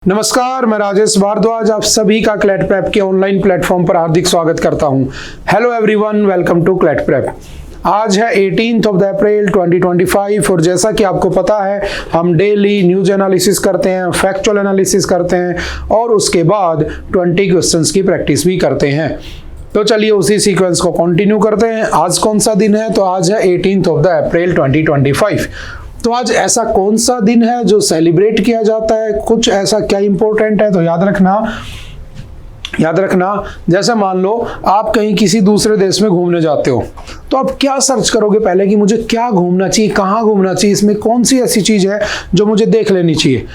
नमस्कार, मैं राजेश भारद्वाज आप सभी का क्लैट प्रेप के ऑनलाइन प्लेटफॉर्म पर हार्दिक स्वागत करता हूं। Hello everyone, welcome to CLAT prep. आज है 18 अप्रैल 2025 और जैसा कि आपको पता है हम डेली न्यूज एनालिसिस करते हैं, फैक्चुअल एनालिसिस करते हैं और उसके बाद 20 क्वेश्चंस की प्रैक्टिस भी करते हैं। तो चलिए उसी सीक्वेंस को कंटिन्यू करते हैं। आज कौन सा दिन है? तो आज है 18 अप्रैल 2025। तो आज ऐसा कौन सा दिन है जो सेलिब्रेट किया जाता है? कुछ ऐसा क्या इंपॉर्टेंट है? तो याद रखना जैसे मान लो आप कहीं किसी दूसरे देश में घूमने जाते हो तो आप क्या सर्च करोगे पहले कि मुझे क्या घूमना चाहिए, कहाँ घूमना चाहिए, इसमें कौन सी ऐसी चीज है जो मुझे देख लेनी चाहिए।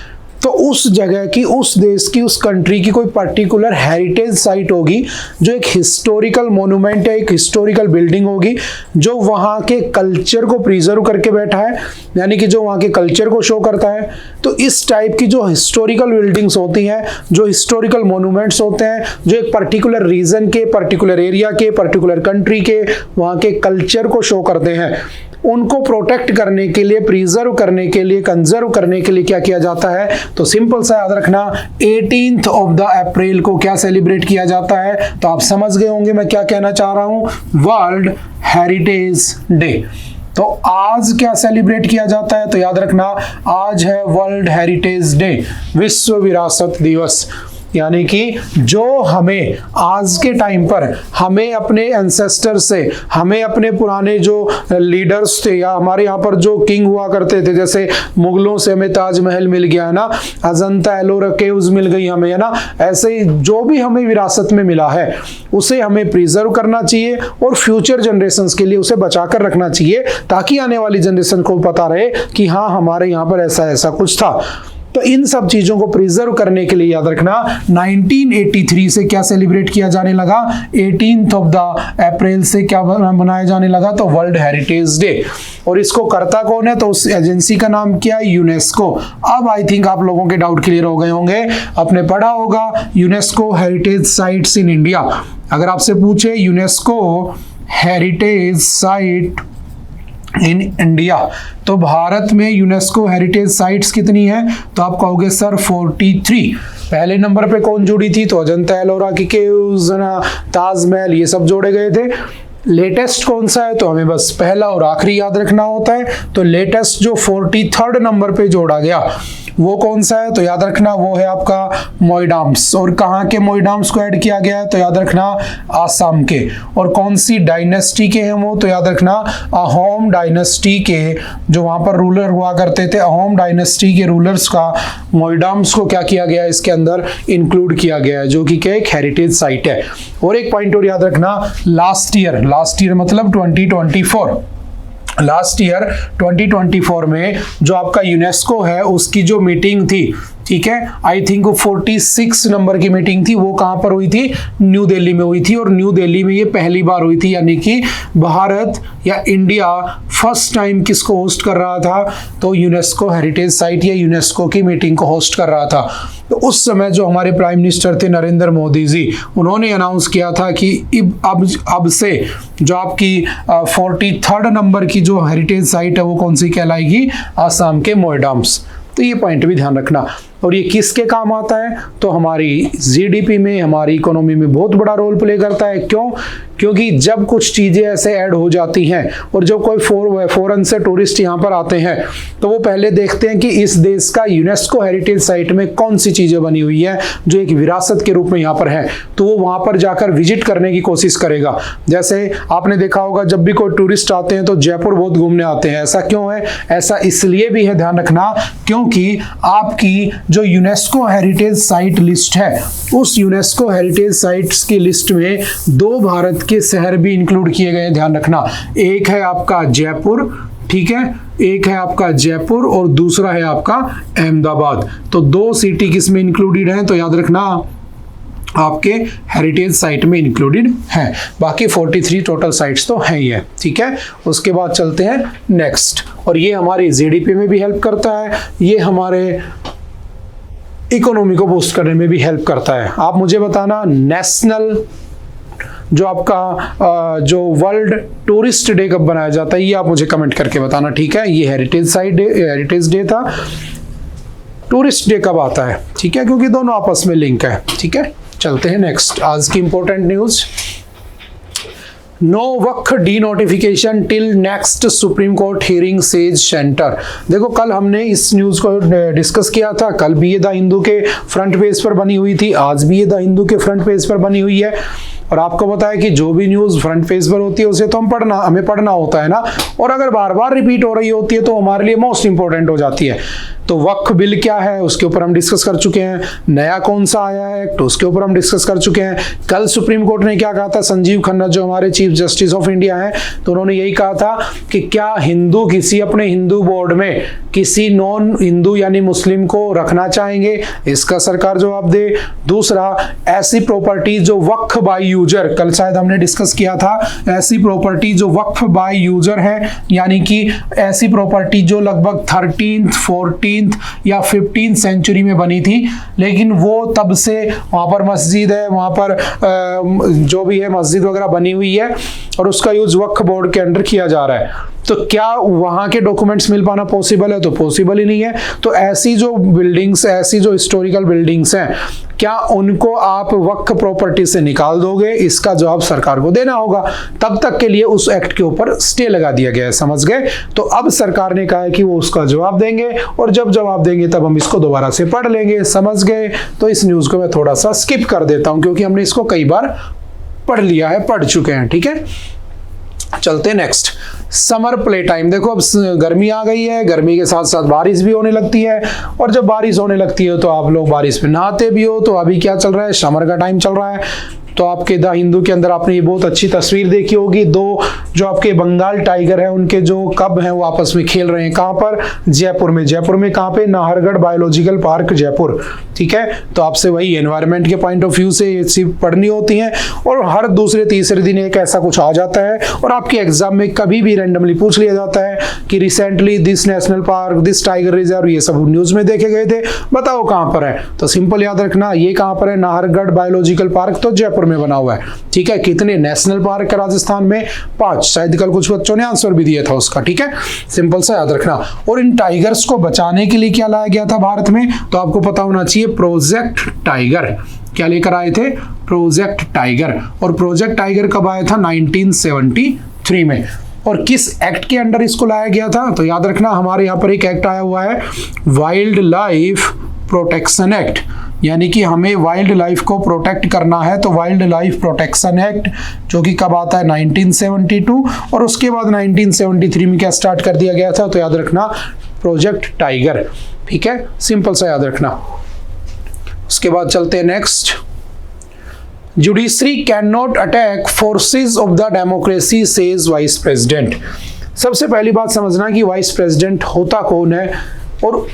तो उस जगह की, उस देश की, उस कंट्री की कोई पर्टिकुलर हेरिटेज साइट होगी जो एक हिस्टोरिकल मोन्यूमेंट है, एक हिस्टोरिकल बिल्डिंग होगी जो वहाँ के कल्चर को प्रिजर्व करके बैठा है, यानी कि जो वहाँ के कल्चर को शो करता है। तो इस टाइप की जो हिस्टोरिकल बिल्डिंग्स होती हैं, जो हिस्टोरिकल मोन्यूमेंट्स होते हैं, जो एक पर्टिकुलर रीजन के, पर्टिकुलर एरिया के, पर्टिकुलर कंट्री के, वहाँ के कल्चर को शो करते हैं, उनको प्रोटेक्ट करने के लिए, प्रिजर्व करने के लिए, कंजर्व करने के लिए क्या किया जाता है? तो सिंपल सा याद रखना, 18 अप्रैल को क्या सेलिब्रेट किया जाता है? तो आप समझ गए होंगे मैं क्या कहना चाह रहा हूं, वर्ल्ड हेरिटेज डे। तो आज क्या सेलिब्रेट किया जाता है? तो याद रखना आज है वर्ल्ड हेरिटेज डे, विश्व विरासत दिवस। यानी कि जो हमें आज के टाइम पर, हमें अपने एंसेस्टर से, हमें अपने पुराने जो लीडर्स थे या हमारे यहाँ पर जो किंग हुआ करते थे, जैसे मुगलों से हमें ताजमहल मिल गया है ना, अजंता एलोरा केव्स मिल गई हमें, है ना, ऐसे ही जो भी हमें विरासत में मिला है उसे हमें प्रिजर्व करना चाहिए और फ्यूचर जनरेशंस के लिए उसे बचा कर रखना चाहिए, ताकि आने वाली जनरेशन को पता रहे कि हाँ हमारे यहाँ पर ऐसा ऐसा कुछ था। तो इन सब चीजों को प्रिजर्व करने के लिए याद रखना 1983 से क्या सेलिब्रेट किया जाने लगा? 18 अप्रैल से क्या मनाया जाने लगा? तो वर्ल्ड हेरिटेज डे। और इसको करता कौन है? तो उस एजेंसी का नाम क्या है? यूनेस्को। अब आई थिंक आप लोगों के डाउट क्लियर हो गए होंगे, आपने पढ़ा होगा UNESCO heritage sites in India. अगर आपसे पूछे UNESCO heritage site in India, तो भारत में यूनेस्को हेरिटेज साइट्स कितनी है? तो आप कहोगे सर 43। पहले नंबर पे कौन जुड़ी थी? तो अजंता एलोरा की केव्स, ताजमहल, ये सब जोड़े गए थे। लेटेस्ट कौन सा है? तो हमें बस पहला और आखिरी याद रखना होता है। तो लेटेस्ट जो 43rd नंबर पे जोड़ा गया वो कौन सा है? तो याद रखना वो है आपका मोइडाम्स। और कहाँ के मोइडाम्स को ऐड किया गया है? तो याद रखना आसाम के। और कौन सी डायनेस्टी के हैं वो? तो याद रखना अहोम डायनेस्टी के, जो वहाँ पर रूलर हुआ करते थे, अहोम डायनेस्टी के रूलर्स का मोइडाम्स को क्या किया गया है? इसके अंदर इंक्लूड किया गया है, जो कि क्या एक हेरिटेज साइट है। और एक पॉइंट और याद रखना, लास्ट ईयर मतलब 2024, लास्ट ईयर 2024 में जो आपका यूनेस्को है उसकी जो मीटिंग थी, ठीक है, आई थिंक 46 नंबर की मीटिंग थी, वो कहां पर हुई थी? न्यू दिल्ली में हुई थी। और न्यू दिल्ली में ये पहली बार हुई थी, यानी कि भारत या इंडिया फर्स्ट टाइम किसको होस्ट कर रहा था? तो यूनेस्को हेरिटेज साइट या यूनेस्को की मीटिंग को होस्ट कर रहा था। तो उस समय जो हमारे प्राइम मिनिस्टर थे नरेंद्र मोदी जी, उन्होंने अनाउंस किया था कि अब से जो आपकी 43rd नंबर की जो हेरिटेज साइट है वो कौन सी कहलाएगी? आसाम के मोइडाम्स। तो ये पॉइंट भी ध्यान रखना। और ये किसके काम आता है? तो हमारी जीडीपी में, हमारी इकोनॉमी में बहुत बड़ा रोल प्ले करता है। क्यों? क्योंकि जब कुछ चीजें ऐसे ऐड हो जाती हैं और जब कोई फॉरेन से टूरिस्ट यहाँ पर आते हैं तो वो पहले देखते हैं कि इस देश का यूनेस्को हेरिटेज साइट में कौन सी चीजें बनी हुई है जो एक विरासत के रूप में यहाँ पर है, तो वो वहां पर जाकर विजिट करने की कोशिश करेगा। जैसे आपने देखा होगा जब भी कोई टूरिस्ट आते हैं तो जयपुर बहुत घूमने आते हैं। ऐसा क्यों है? ऐसा इसलिए भी है, ध्यान रखना, क्योंकि आपकी जो यूनेस्को हेरिटेज साइट लिस्ट है, उस यूनेस्को हेरिटेज साइट्स की लिस्ट में 2 भारत के शहर भी इंक्लूड किए गए हैं। ध्यान रखना, एक है आपका जयपुर, ठीक है, एक है आपका जयपुर और दूसरा है आपका अहमदाबाद। तो 2 सिटी किसमें इंक्लूडेड हैं? तो याद रखना आपके हेरिटेज साइट में इंक्लूडेड है। बाकी 43 टोटल साइट्स तो हैं ही है, ठीक है। उसके बाद चलते हैं नेक्स्ट। और ये हमारी जीडीपी में भी हेल्प करता है, ये हमारे इकोनॉमी को बूस्ट करने में भी हेल्प करता है। आप मुझे बताना, नेशनल जो आपका जो वर्ल्ड टूरिस्ट डे कब बनाया जाता है, ये आप मुझे कमेंट करके बताना, ठीक है। ये हेरिटेज डे था। टूरिस्ट डे कब आता है, ठीक है, क्योंकि दोनों आपस में लिंक है, ठीक है। चलते हैं नेक्स्ट, आज की important news. No Waqf denotification till next Supreme Court hearing says centre. देखो कल हमने इस न्यूज को डिस्कस किया था, कल भी ये द हिंदू के फ्रंट पेज पर बनी हुई थी, आज भी ये द हिंदू के फ्रंट पेज पर बनी हुई है। और आपको पता है कि जो भी न्यूज फ्रंट पेज पर होती है उसे तो हमें पढ़ना होता है ना, और अगर बार बार रिपीट हो रही होती है तो हमारे लिए मोस्ट इंपॉर्टेंट हो जाती है। तो वक्फ बिल क्या है उसके ऊपर हम डिस्कस कर चुके हैं, नया कौन सा आया है तो उसके ऊपर हम डिस्कस कर चुके हैं। कल सुप्रीम कोर्ट ने क्या कहा था, संजीव खन्ना जो हमारे चीफ जस्टिस ऑफ इंडिया हैं, तो उन्होंने यही कहा था कि क्या हिंदू किसी अपने हिंदू बोर्ड में किसी नॉन हिंदू यानी मुस्लिम को रखना चाहेंगे, इसका सरकार जवाब दे। दूसरा, ऐसी प्रॉपर्टी जो वक्फ बाय यूजर, कल शायद हमने डिस्कस किया था, ऐसी प्रॉपर्टी जो वक्फ बाय यूजर है, यानी कि ऐसी प्रॉपर्टी जो लगभग 13th 14th या 15th सेंचुरी में बनी थी, लेकिन वो तब से वहां पर मस्जिद है, वहां पर जो भी है मस्जिद वगैरह बनी हुई है और उसका यूज वक्फ बोर्ड के अंडर किया जा रहा है, तो क्या वहां के डॉक्यूमेंट्स मिल पाना पॉसिबल है? तो पॉसिबल ही नहीं है। तो ऐसी जो बिल्डिंग्स, ऐसी जो हिस्टोरिकल बिल्डिंग्स हैं, क्या उनको आप वक्फ प्रॉपर्टी से निकाल दोगे? इसका जवाब सरकार को देना होगा। तब तक के लिए उस एक्ट के ऊपर स्टे लगा दिया गया है, समझ गए? तो अब सरकार ने कहा है कि वो उसका जवाब देंगे, और जब जवाब देंगे तब हम इसको दोबारा से पढ़ लेंगे, समझ गए? तो इस न्यूज को मैं थोड़ा सा स्किप कर देता हूं क्योंकि हमने इसको कई बार पढ़ लिया है, पढ़ चुके हैं, ठीक है। चलते नेक्स्ट, समर प्ले टाइम। देखो अब गर्मी आ गई है, गर्मी के साथ साथ बारिश भी होने लगती है, और जब बारिश होने लगती है तो आप लोग बारिश में नहाते भी हो। तो अभी क्या चल रहा है, समर का टाइम चल रहा है। तो आपके द हिंदू के अंदर आपने ये बहुत अच्छी तस्वीर देखी होगी, दो जो आपके बंगाल टाइगर है उनके जो कब हैं वो आपस में खेल रहे हैं। कहाँ पर? जयपुर में। जयपुर में कहाँ पे? नाहरगढ़ बायोलॉजिकल पार्क जयपुर, ठीक है। तो आपसे वही एनवायरनमेंट के पॉइंट ऑफ व्यू से ये चीज पढ़नी होती है, और हर दूसरे तीसरे दिन एक ऐसा कुछ आ जाता है, और आपके एग्जाम में कभी भी रैंडमली पूछ लिया जाता है कि recently this national park, this tiger reserve, ये सब न्यूज में देखे गए थे, बताओ कहाँ पर है? तो सिंपल याद रखना, ये कहाँ पर है? नाहरगढ़ बायोलॉजिकल पार्क तो जयपुर में बना हुआ है, ठीक है। कितने नेशनल पार्क है राजस्थान में? 5। शायद कल कुछ बच्चों ने आंसर भी दिया था उसका, ठीक है। सिंपल सा याद रखना। और इन टाइगर्स को बचाने के लिए क्या लाया गया था भारत में? तो आपको पता होना चाहिए, प्रोजेक्ट टाइगर। क्या लेकर आए थे? Project tiger. और प्रोजेक्ट टाइगर कब आया था? 1973 में। और किस एक्ट के अंडर इसको लाया गया था? तो याद रखना, हमारे यहाँ पर एक एक्ट आया हुआ है, वाइल्ड लाइफ प्रोटेक्शन एक्ट, यानी कि हमें वाइल्ड लाइफ को प्रोटेक्ट करना है। तो वाइल्ड लाइफ प्रोटेक्शन एक्ट जो कि कब आता है? 1972। और उसके बाद 1973 में क्या स्टार्ट कर दिया गया था? तो याद रखना, प्रोजेक्ट टाइगर, ठीक है। सिंपल सा याद रखना। उसके बाद चलते हैं next, judiciary can not attack forces of the democracy says vice president. सबसे पहली बात समझना कि वाइस प्रेसिडेंट होता कौन है, और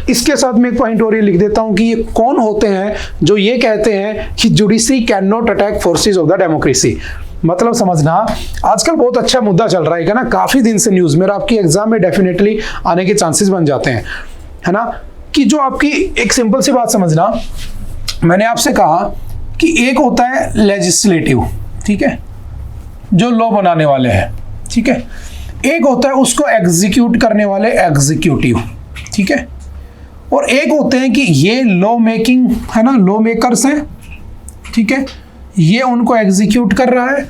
इसके साथ में एक पॉइंट और ये लिख देता हूं कि ये कौन होते हैं जो ये कहते हैं कि judiciary can not attack forces of the democracy. मतलब समझना, आजकल बहुत अच्छा मुद्दा चल रहा है ना, काफी दिन से न्यूज में, आपकी एग्जाम में डेफिनेटली आने के चांसेस बन जाते हैं, है ना। कि जो आपकी एक सिंपल सी बात समझना, मैंने आपसे कहा कि एक होता है लेजिस्लेटिव, ठीक है, जो लॉ बनाने वाले हैं, ठीक है। एक होता है उसको एग्जीक्यूट करने वाले, एग्जीक्यूटिव, ठीक है। और एक होते हैं कि ये लॉ मेकिंग है ना, लॉ मेकर्स हैं, ठीक है, ये उनको एग्जीक्यूट कर रहा है।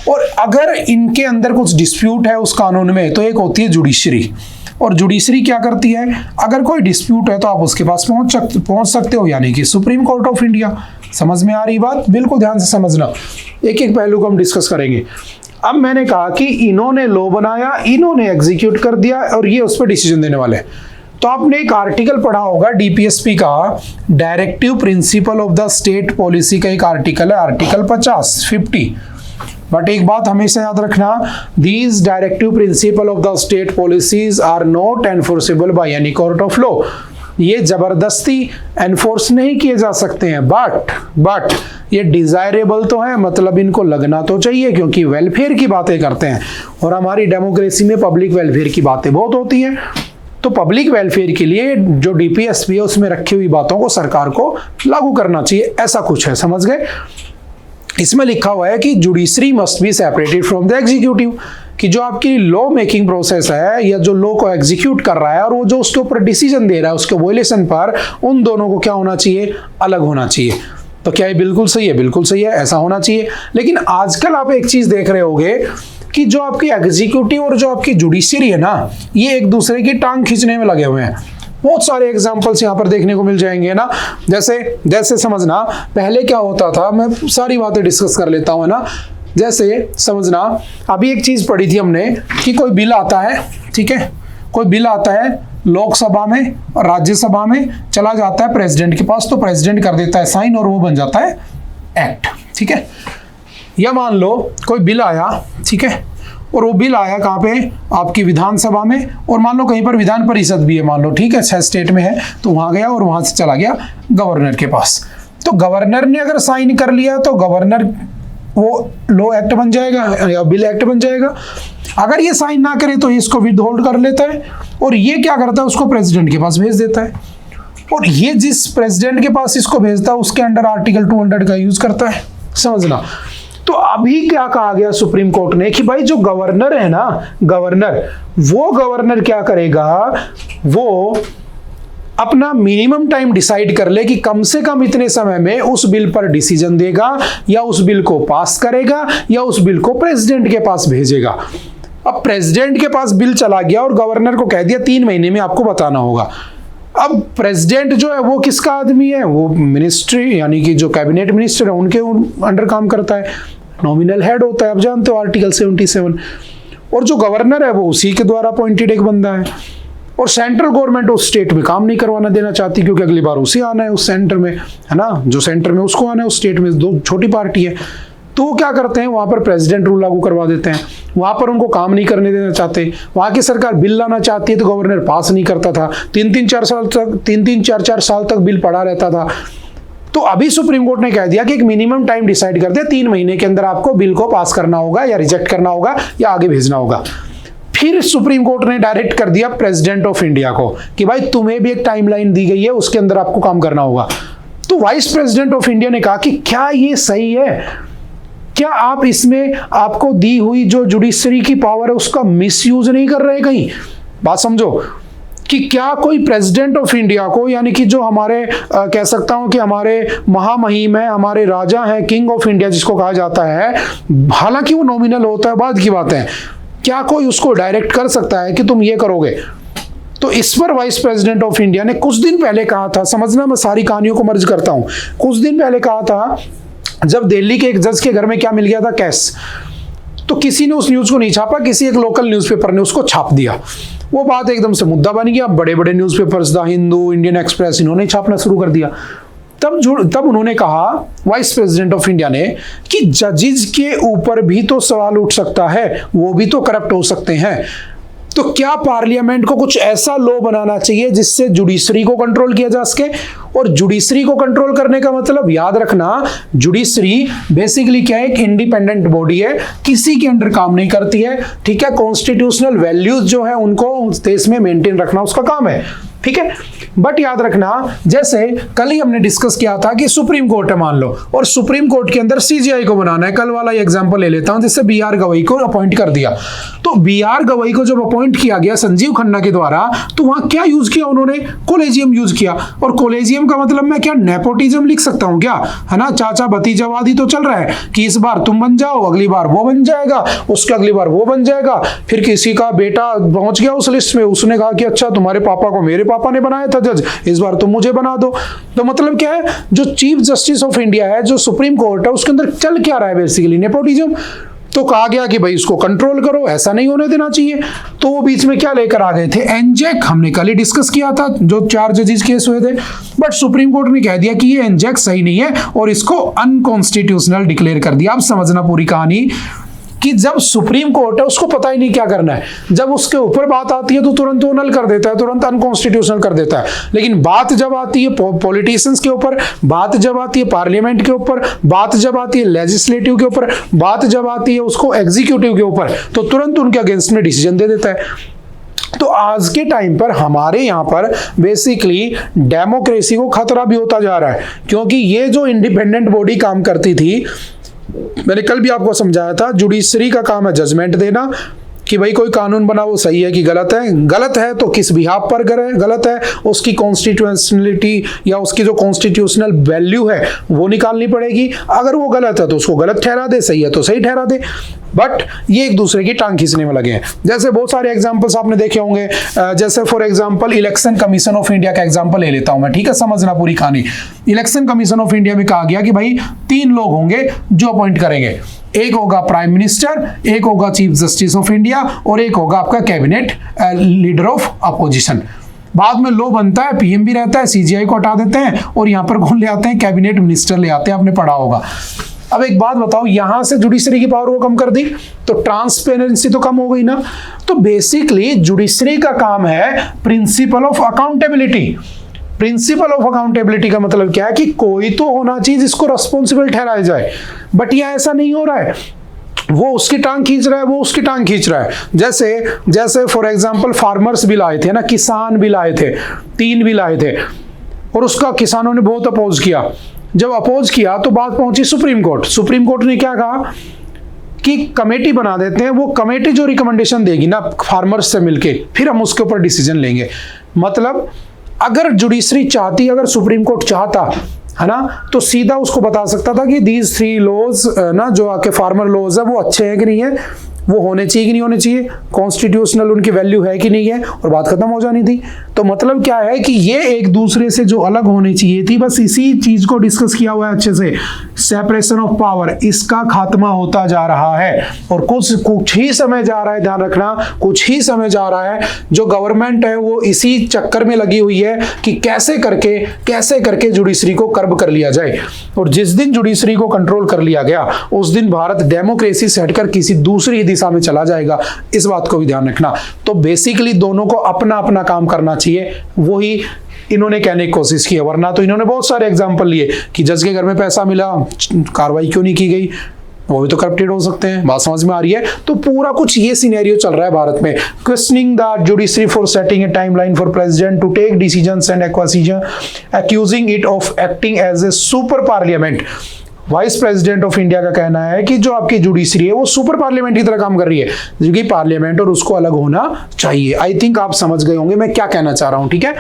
और अगर इनके अंदर कुछ डिस्प्यूट है उस कानून में, तो एक होती है जुडिशरी। और जुडिशरी क्या करती है? अगर कोई डिस्प्यूट है तो आप उसके पास पहुंच सकते हो, यानी कि सुप्रीम कोर्ट ऑफ इंडिया। समझ में आ रही बात? बिल्कुल ध्यान से समझना, एक एक पहलू को हम डिस्कस करेंगे। अब मैंने कहा कि इन्होंने लॉ बनाया, इन्होंने एग्जीक्यूट कर दिया, और ये उस पर डिसीजन देने वाले। तो आपने एक आर्टिकल पढ़ा होगा डीपीएसपी का, directive principle of the state policy का एक आर्टिकल है, आर्टिकल 50। बट एक बात हमेशा याद रखना, these directive principle of the state policies are not enforceable by any court of law. ये जबरदस्ती एनफोर्स नहीं किए जा सकते हैं, बट ये डिजायरेबल तो है, मतलब इनको लगना तो चाहिए, क्योंकि वेलफेयर की बातें करते हैं, और हमारी डेमोक्रेसी में पब्लिक वेलफेयर की बातें बहुत होती हैं। तो पब्लिक वेलफेयर के लिए जो डीपीएसपी है उसमें रखी हुई बातों को सरकार को लागू करना चाहिए, ऐसा कुछ है, समझ गए। इसमें लिखा हुआ है कि judiciary must be separated from the executive, कि जो आपकी लॉ मेकिंग प्रोसेस है या जो लॉ को एग्जीक्यूट कर रहा है और वो जो उसके ऊपर डिसीजन दे रहा है उसके वॉयलेशन पर, उन दोनों को क्या होना चाहिए, अलग होना चाहिए। तो क्या ये बिल्कुल सही है? बिल्कुल सही है, ऐसा होना चाहिए। लेकिन आजकल आप एक चीज देख रहे होंगे कि जो आपकी एग्जीक्यूटिव और जो आपकी जुडिशरी है ना, ये एक दूसरे की टांग खींचने में लगे हुए हैं। बहुत सारे एग्जाम्पल्स यहाँ पर देखने को मिल जाएंगे ना। जैसे समझना, पहले क्या होता था, मैं सारी बातें डिस्कस कर लेता हूँ ना। जैसे समझना, अभी एक चीज पढ़ी थी हमने कि कोई बिल आता है, ठीक है, कोई बिल आता है लोकसभा में और राज्यसभा में, चला जाता है प्रेसिडेंट के पास, तो प्रेसिडेंट कर देता है साइन और वो बन जाता है एक्ट, ठीक है। या मान लो कोई बिल आया, ठीक है, और वो बिल आया कहाँ पे, आपकी विधानसभा में, और मान लो कहीं पर विधान परिषद भी है, मान लो, ठीक है, 6 स्टेट में है, तो वहां गया और वहां से चला गया गवर्नर के पास। तो गवर्नर ने अगर साइन कर लिया तो गवर्नर वो लॉ एक्ट बन जाएगा या बिल एक्ट बन जाएगा। अगर ये साइन ना करे तो इसको विदहोल्ड कर लेता है, और ये क्या करता है, उसको प्रेसिडेंट के पास भेज देता है, और ये जिस प्रेसिडेंट के पास इसको भेजता है उसके अंडर आर्टिकल 200 का यूज करता है, समझना। तो अभी क्या कहा गया सुप्रीम कोर्ट ने कि भाई जो गवर्नर है ना, गवर्नर क्या करेगा, वो अपना मिनिमम टाइम डिसाइड कर ले कि कम से कम इतने समय में उस बिल पर डिसीजन देगा, या उस बिल को पास करेगा, या उस बिल को प्रेसिडेंट के पास भेजेगा। अब प्रेसिडेंट के पास बिल चला गया और गवर्नर को कह दिया 3 महीने में आपको बताना होगा। अब प्रेसिडेंट जो है वो किसका आदमी है, वो मिनिस्ट्री यानी कि जो कैबिनेट मिनिस्टर है उनके अंडर काम करता है, नॉमिनल हेड होता है, आप जानते हो आर्टिकल 77। और जो गवर्नर है वो उसी के द्वारा अपॉइंटेड एक बंदा है, और सेंट्रल गवर्नमेंट उस स्टेट में काम नहीं करवाना देना चाहती, क्योंकि अगली बार उसे आना है उस सेंटर में, है ना, जो सेंटर में उसको आना है, उस स्टेट में 2 छोटी पार्टी है। तो वो क्या करते हैं, वहां पर प्रेसिडेंट रूल लागू करवा देते हैं, वहां पर उनको काम नहीं करने देना चाहते। वहां की सरकार बिल लाना चाहती है तो गवर्नर पास नहीं करता था, 3-4 साल तक बिल पड़ा रहता था। तो अभी सुप्रीम कोर्ट ने कह दिया कि एक मिनिमम टाइम डिसाइड कर दिया, 3 महीने के अंदर आपको बिल को पास करना होगा या रिजेक्ट करना होगा या आगे भेजना होगा। फिर सुप्रीम कोर्ट ने डायरेक्ट कर दिया प्रेसिडेंट ऑफ इंडिया को कि भाई तुम्हें भी एक टाइमलाइन दी गई है, उसके अंदर आपको काम करना होगा। तो वाइस प्रेसिडेंट ऑफ इंडिया ने कहा कि क्या ये सही है, क्या आप इसमें आपको दी हुई जो जुडिशरी की पावर है उसका मिसयूज नहीं कर रहे कहीं। बात समझो कि क्या कोई प्रेसिडेंट ऑफ इंडिया को, यानी कि जो हमारे कह सकता हूं कि हमारे महामहिम है, हमारे राजा हैं, किंग ऑफ इंडिया जिसको कहा जाता है, हालांकि वो नॉमिनल होता है, बाद की बात है, क्या कोई उसको डायरेक्ट कर सकता है कि तुम ये करोगे। तो इस पर वाइस प्रेसिडेंट ऑफ इंडिया ने कुछ दिन पहले कहा था, समझना मैं सारी कहानियों को मर्ज करता हूं, कुछ दिन पहले कहा था जब दिल्ली के एक जज के घर में क्या मिल गया था, कैश, तो किसी ने उस न्यूज को नहीं छापा, किसी एक लोकल न्यूज़पेपर ने उसको छाप दिया। वो बात एकदम से मुद्दा बन गया, बड़े बड़े newspapers, the Hindu, Indian express, इन्होंने छापना शुरू कर दिया। तब उन्होंने कहा, वाइस प्रेसिडेंट ऑफ इंडिया ने, कि जजेस के ऊपर भी तो सवाल उठ सकता है, वो भी तो करप्ट हो सकते हैं। तो क्या पार्लियामेंट को कुछ ऐसा लॉ बनाना चाहिए जिससे जुडिशरी को कंट्रोल किया जा सके। और जुडिशरी को कंट्रोल करने का मतलब, याद रखना, जुडिशरी बेसिकली क्या है, एक इंडिपेंडेंट बॉडी है, किसी के अंडर काम नहीं करती है, ठीक है। कॉन्स्टिट्यूशनल वैल्यूज जो है उनको उस देश में मेंटेन रखना उसका काम है, ठीक है। बट याद रखना, जैसे कल ही हमने डिस्कस किया था कि सुप्रीम कोर्ट है मान लो, और सुप्रीम कोर्ट के अंदर सीजीआई को बनाना है। कल वाला एग्जांपल ले लेता हूं, जिससे बीआर गवई को अपॉइंट कर दिया। तो बीआर गवई को जब अपॉइंट किया गया संजीव खन्ना के द्वारा, तो वहां क्या यूज किया उन्होंने, कोलेजियम यूज किया। और कोलेजियम का मतलब मैं क्या नेपोटिज्म लिख सकता हूं क्या, है ना, चाचा भतीजावादी तो चल रहा है कि इस बार तुम बन जाओ, अगली बार वो बन जाएगा, उसके अगली बार वो बन जाएगा। फिर किसी का बेटा पहुंच गया उस लिस्ट में, उसने कहा कि अच्छा तुम्हारे पापा को मेरे पापा ने बनाया था जज, इस बार तुम मुझे बना दो। तो मतलब क्या है, जो चीफ जस्टिस ऑफ इंडिया है, जो सुप्रीम कोर्ट है, उसके अंदर चल क्या रहा है, बेसिकली नेपोटिज्म। तो कहा गया कि भाई इसको कंट्रोल करो, ऐसा नहीं होने देना चाहिए। तो वो बीच में क्या लेकर आ गए थे, एनजेक, हमने कल ही डिस्कस किया था, जो 4 जजेस केस हुए थे। बट सुप्रीम कोर्ट ने कह दिया कि ये एनजेक सही नहीं है और इसको अनकॉन्स्टिट्यूशनल डिक्लेयर कर दिया। अब समझना पूरी कहानी, कि जब सुप्रीम कोर्ट है उसको पता ही नहीं क्या करना है, जब उसके ऊपर बात आती है तो तुरंत वो नल कर देता है, तुरंत अनकॉन्स्टिट्यूशनल कर देता है। लेकिन बात जब आती है पॉलिटिशियंस के ऊपर, बात जब आती है पार्लियामेंट के ऊपर, बात जब आती है लेजिस्लेटिव के ऊपर, बात जब आती है उसको एग्जीक्यूटिव के ऊपर, तो तुरंत उनके अगेंस्ट में डिसीजन दे देता है। तो आज के टाइम पर हमारे यहाँ पर बेसिकली डेमोक्रेसी को खतरा भी होता जा रहा है, क्योंकि ये जो इंडिपेंडेंट बॉडी काम करती थी, मैंने कल भी आपको समझाया था, जुडिशरी का काम है जजमेंट देना, कि भाई कोई कानून बना वो सही है कि गलत है, गलत है तो किस बिहाफ पर गलत है, उसकी कॉन्स्टिट्यूशनलिटी या उसकी जो कॉन्स्टिट्यूशनल वैल्यू है वो निकालनी पड़ेगी। अगर वो गलत है तो उसको गलत ठहरा दे, सही है तो सही ठहरा दे। बट ये एक दूसरे की टांग खींचने में लगे हैं। जैसे बहुत सारे एग्जांपल्स आपने देखे होंगे, जैसे for example election commission of India का एग्जांपल ले लेता हूं मैं, ठीक है, समझना पूरी कहानी। इलेक्शन कमीशन ऑफ इंडिया में कहा गया कि भाई 3 लोग होंगे जो अपॉइंट करेंगे, एक होगा प्राइम मिनिस्टर, एक होगा चीफ जस्टिस ऑफ इंडिया और एक होगा आपका कैबिनेट लीडर ऑफ अपोजिशन। बाद में लो बनता है, पीएम भी रहता है, सीजीआई को हटा देते हैं और यहां पर कौन ले आते हैं, कैबिनेट मिनिस्टर ले आते हैं, आपने पढ़ा होगा। अब एक बात बताओ, यहां से जुडिशरी की पावर को कम कर दी तो ट्रांसपेरेंसी तो कम हो गई ना। तो बेसिकली जुडिशरी का काम है principle of accountability. Principle of accountability का मतलब क्या है कि कोई तो होना चाहिए जिसको रिस्पॉन्सिबल ठहराया जाए, बट यह ऐसा नहीं हो रहा है। वो उसकी टांग खींच रहा है, वो उसकी टांग खींच रहा है। जैसे फॉर एग्जांपल फार्मर्स बिल आए थे ना, किसान बिल आए थे, 3 बिल आए थे और उसका किसानों ने बहुत अपोज किया। जब अपोज किया तो बात पहुंची सुप्रीम कोर्ट। सुप्रीम कोर्ट ने क्या कहा कि कमेटी बना देते हैं, वो कमेटी जो रिकमेंडेशन देगी ना फार्मर्स से मिलके, फिर हम उसके ऊपर डिसीजन लेंगे। मतलब अगर जुडिशरी चाहती, अगर सुप्रीम कोर्ट चाहता है ना, तो सीधा उसको बता सकता था कि दीज 3 लॉज ना जो आपके फार्मर लॉज है वो अच्छे हैं कि नहीं है, वो होने चाहिए कि नहीं होने चाहिए, कॉन्स्टिट्यूशनल उनकी वैल्यू है कि नहीं है, और बात खत्म हो जानी थी। तो मतलब क्या है कि ये एक दूसरे से जो अलग होनी चाहिए थी, बस इसी चीज को डिस्कस किया हुआ है अच्छे से, सेपरेशन ऑफ पावर, इसका खात्मा होता जा रहा है। और कुछ ही समय जा रहा है, ध्यान रखना, कुछ ही समय जा रहा है, जो गवर्नमेंट है वो इसी चक्कर में लगी हुई है कि कैसे करके जुडिशरी को कर्ब कर लिया जाए। और जिस दिन जुडिशरी को कंट्रोल कर लिया गया उस दिन भारत डेमोक्रेसी से हटकर किसी दूसरी दिशा में चला जाएगा, इस बात को भी ध्यान रखना। तो बेसिकली दोनों को अपना अपना काम करना चाहिए, वही इन्होंने कहने की कोशिश की है। वरना तो इन्होंने बहुत सारे एग्जांपल लिए कि जज के घर में पैसा मिला, कार्रवाई क्यों नहीं की गई, वो भी तो करप्टेड हो सकते हैं। बात समझ में आ रही है? तो पूरा कुछ ये सिनेरियो चल रहा है भारत में। Questioning the judiciary for setting a timeline for president to take decisions and accusing it of acting as a super parliament. Vice president of India का कहना है कि जो आपकी जुडिशरी है वो सुपर पार्लियामेंट की तरह काम कर रही है, जो कि पार्लियामेंट और उसको अलग होना चाहिए। आई थिंक आप समझ गए होंगे मैं क्या कहना चाह रहा हूं, ठीक है?